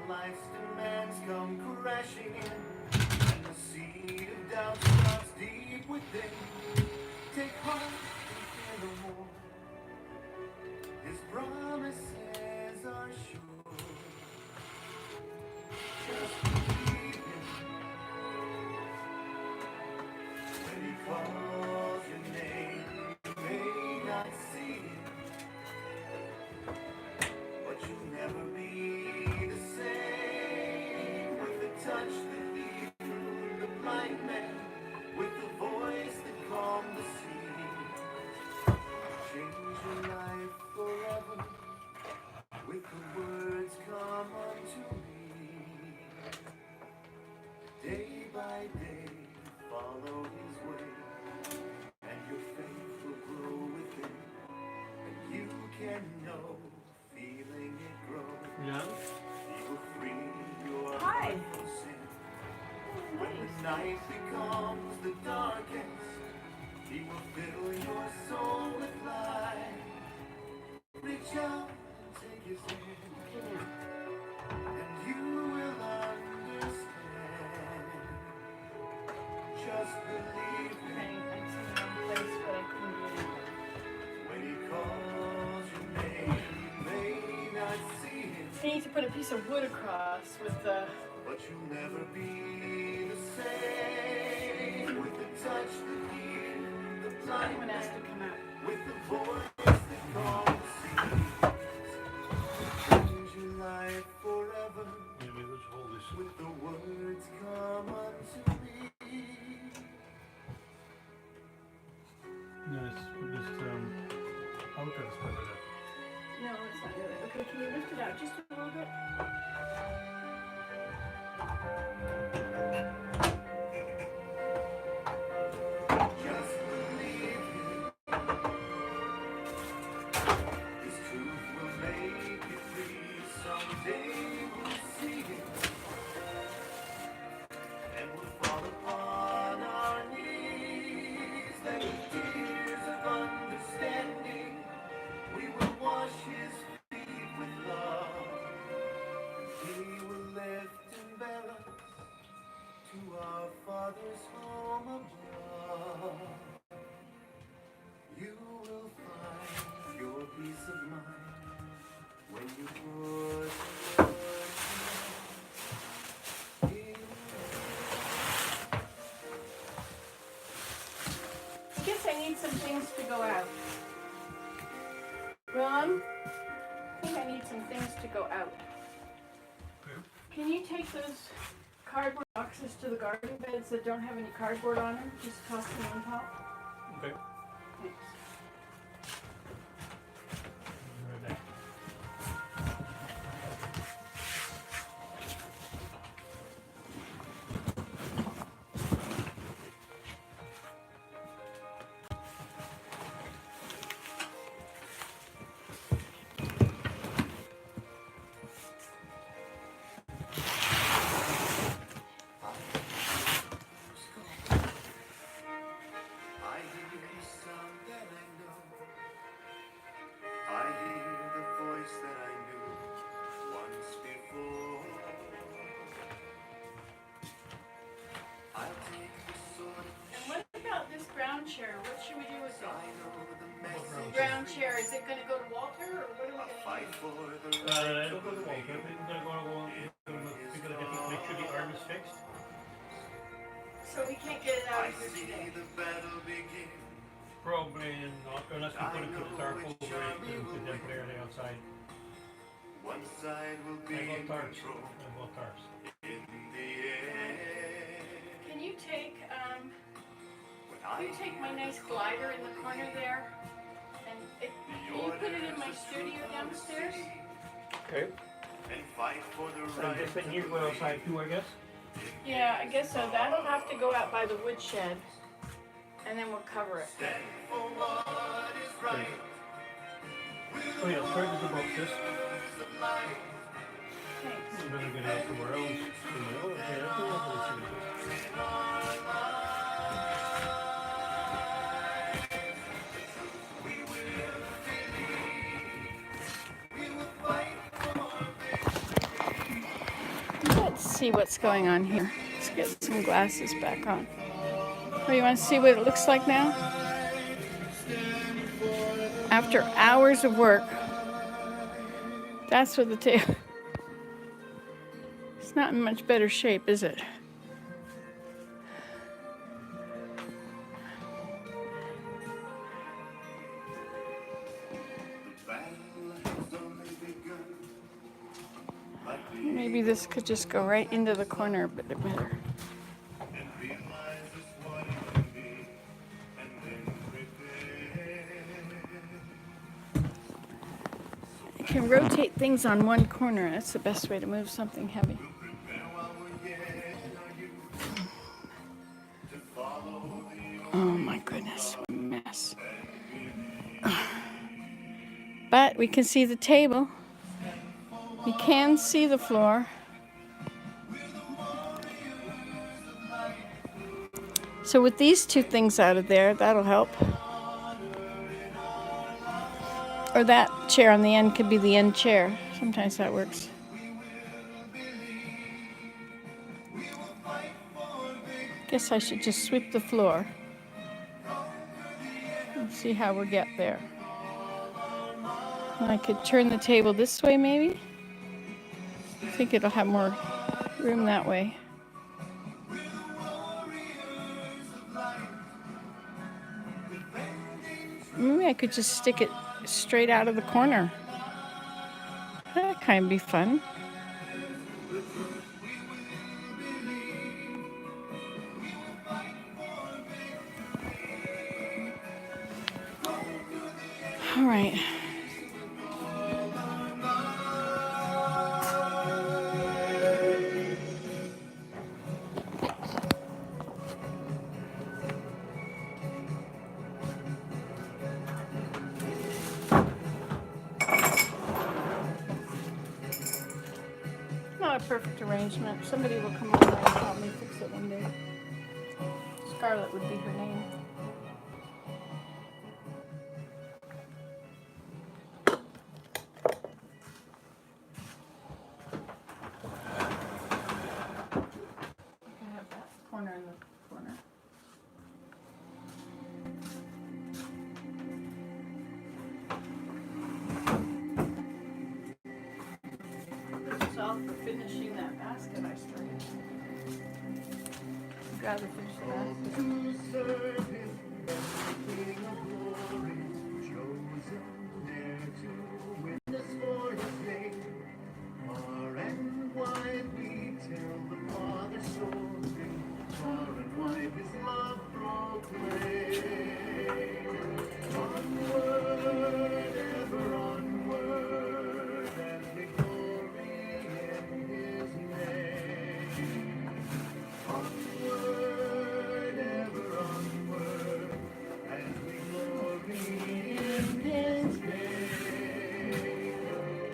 life's demands come crashing in, and the seed of doubt starts deep within. Take heart and fear no more. His promises are sure. Just believe him when he calls your name. You may not see him, but you'll never be the same. With the touch that healed the blind man, with the voice that calmed the sea, change your life forever. With the words, come unto me. Day by day, follow his way, and your faith will grow within, and you can know, feeling it grow. Yeah. He will free your Hi. heart from sin. When the night becomes the darkest, he will fill your soul with light. Reach out and take his hand, and you will understand. Just believe him I'm sitting in a place, but I couldn't do anything. when he calls your name. You may not see him, I need to put a piece of wood across with the. but you'll never be the same. With the touch that healed the blind Someone has to man, come out. with the voice that calmed the sea, change your life forever. Maybe let's hold this. With the words, come unto me. No, it's just outer stuff like that. No, it's not really. Okay, can you lift it out just a little bit? Just believe him. His truth will make you free. Someday we'll see him, and we'll fall upon our knees. Then with tears of understanding, we will wash his feet with love. He will lift and bear us to our Father's home above. You will find your peace of mind when you put the words in. I guess I need some things to go out. Ron, I think I need some things to go out. Okay. Can you take those cardboard boxes to the garden beds that don't have any cardboard on them? Just toss them on top? Okay. Thanks. Right back. I hear the sound that I know. I hear the voice that I knew once before. I take the sword And what about this ground chair? What should we do with I it? know the message. Ground chair, is it going to go to Walter or what are we I going to fight do? for the right It'll to go to Walter. believe. We're gonna make sure the arm is fixed. So we can't get it out I of here see today. the battle begin. Probably not, unless we put it to the tarpaulin where it can temporarily outside. One side will I be in bought tarps. control I bought tarps. in the end. Can you take When can you take my nice glider in the corner there? And can you put it in my studio downstairs? Okay. and fight for the And right this thing to here go believe. outside too, I guess. Yeah, I guess so. That'll have to go out by the woodshed. And then we'll cover it. Stand for what is right. Oh yeah, start with the boxes. Words of light. Thanks. You better get out somewhere else. Oh, okay, that's the way In our lives. We will believe. We will fight for victory. Let's see what's going on here. Let's get some glasses back on. Oh, you want to see what it looks like now? After hours of work, that's what the table. It's not in much better shape, is it? Maybe this could just go right into the corner a bit better. You can rotate things on one corner. That's the best way to move something heavy. Oh my goodness, what a mess. But we can see the table. We can see the floor. So with these two things out of there, that'll help. Or that chair on the end could be the end chair. Sometimes that works. Guess I should just sweep the floor. Let's see how we get there. I could turn the table this way maybe. I think it'll have more room that way. Maybe I could just stick it straight out of the corner. That kind of be fun. All right. Not a perfect arrangement. Somebody will come over and help me fix it one day. Scarlett would be her name. I have that corner in the corner. This is all for finishing that basket I started. I'd rather finish the basket. To serve him as the King of glory, chosen there to witness for his name. Far and wide we tell the Father's story, far and wide his love proclaim. Onward, ever onward, as we glory in his name. Onward, ever onward, as we glory in his name.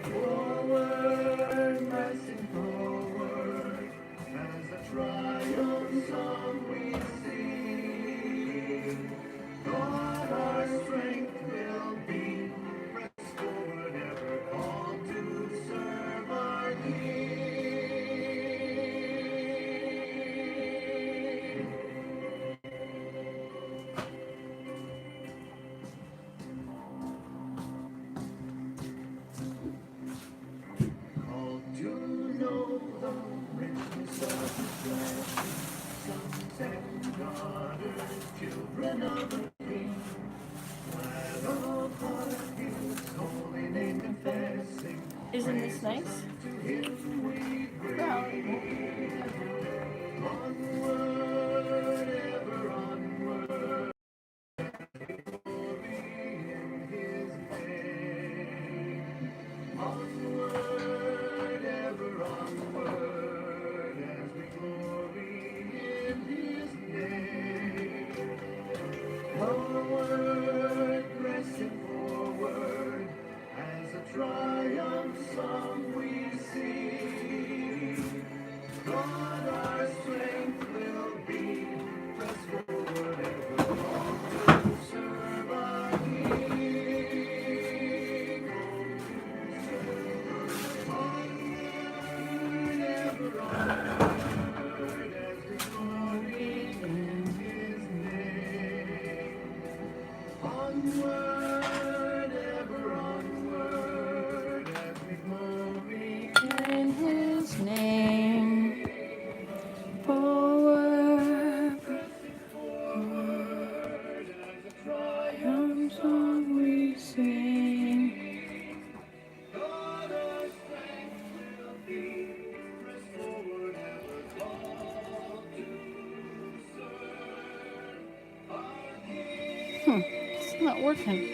Forward, pressing forward, as a triumph song we sing. God our strength will be, press forward, ever called to serve our King. Called to know the richness of his blessing, sons and daughters, children of the King. Glad of heart his holy name confessing, Isn't this nice? to him we bring. Well, Onward, ever onward, glory in his name. Onward, ever onward, as we glory in his name. Forward, pressing forward, as a triumph song we sing. God It's not working.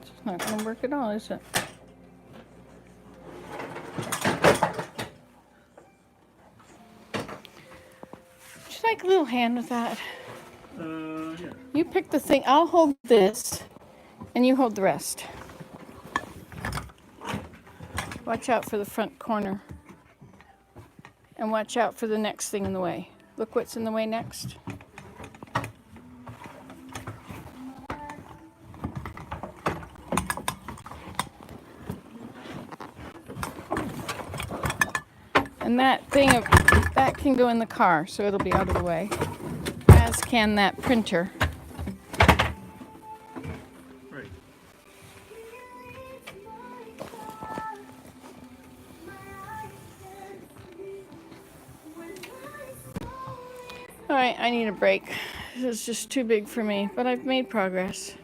It's not going to work at all, is it? Would you like a little hand with that? Yeah. You pick the thing. I'll hold this, and you hold the rest. Watch out for the front corner. And watch out for the next thing in the way. Look what's in the way next. And that thing, that can go in the car, so it'll be out of the way. As can that printer. Right. All right, I need a break. This is just too big for me, but I've made progress.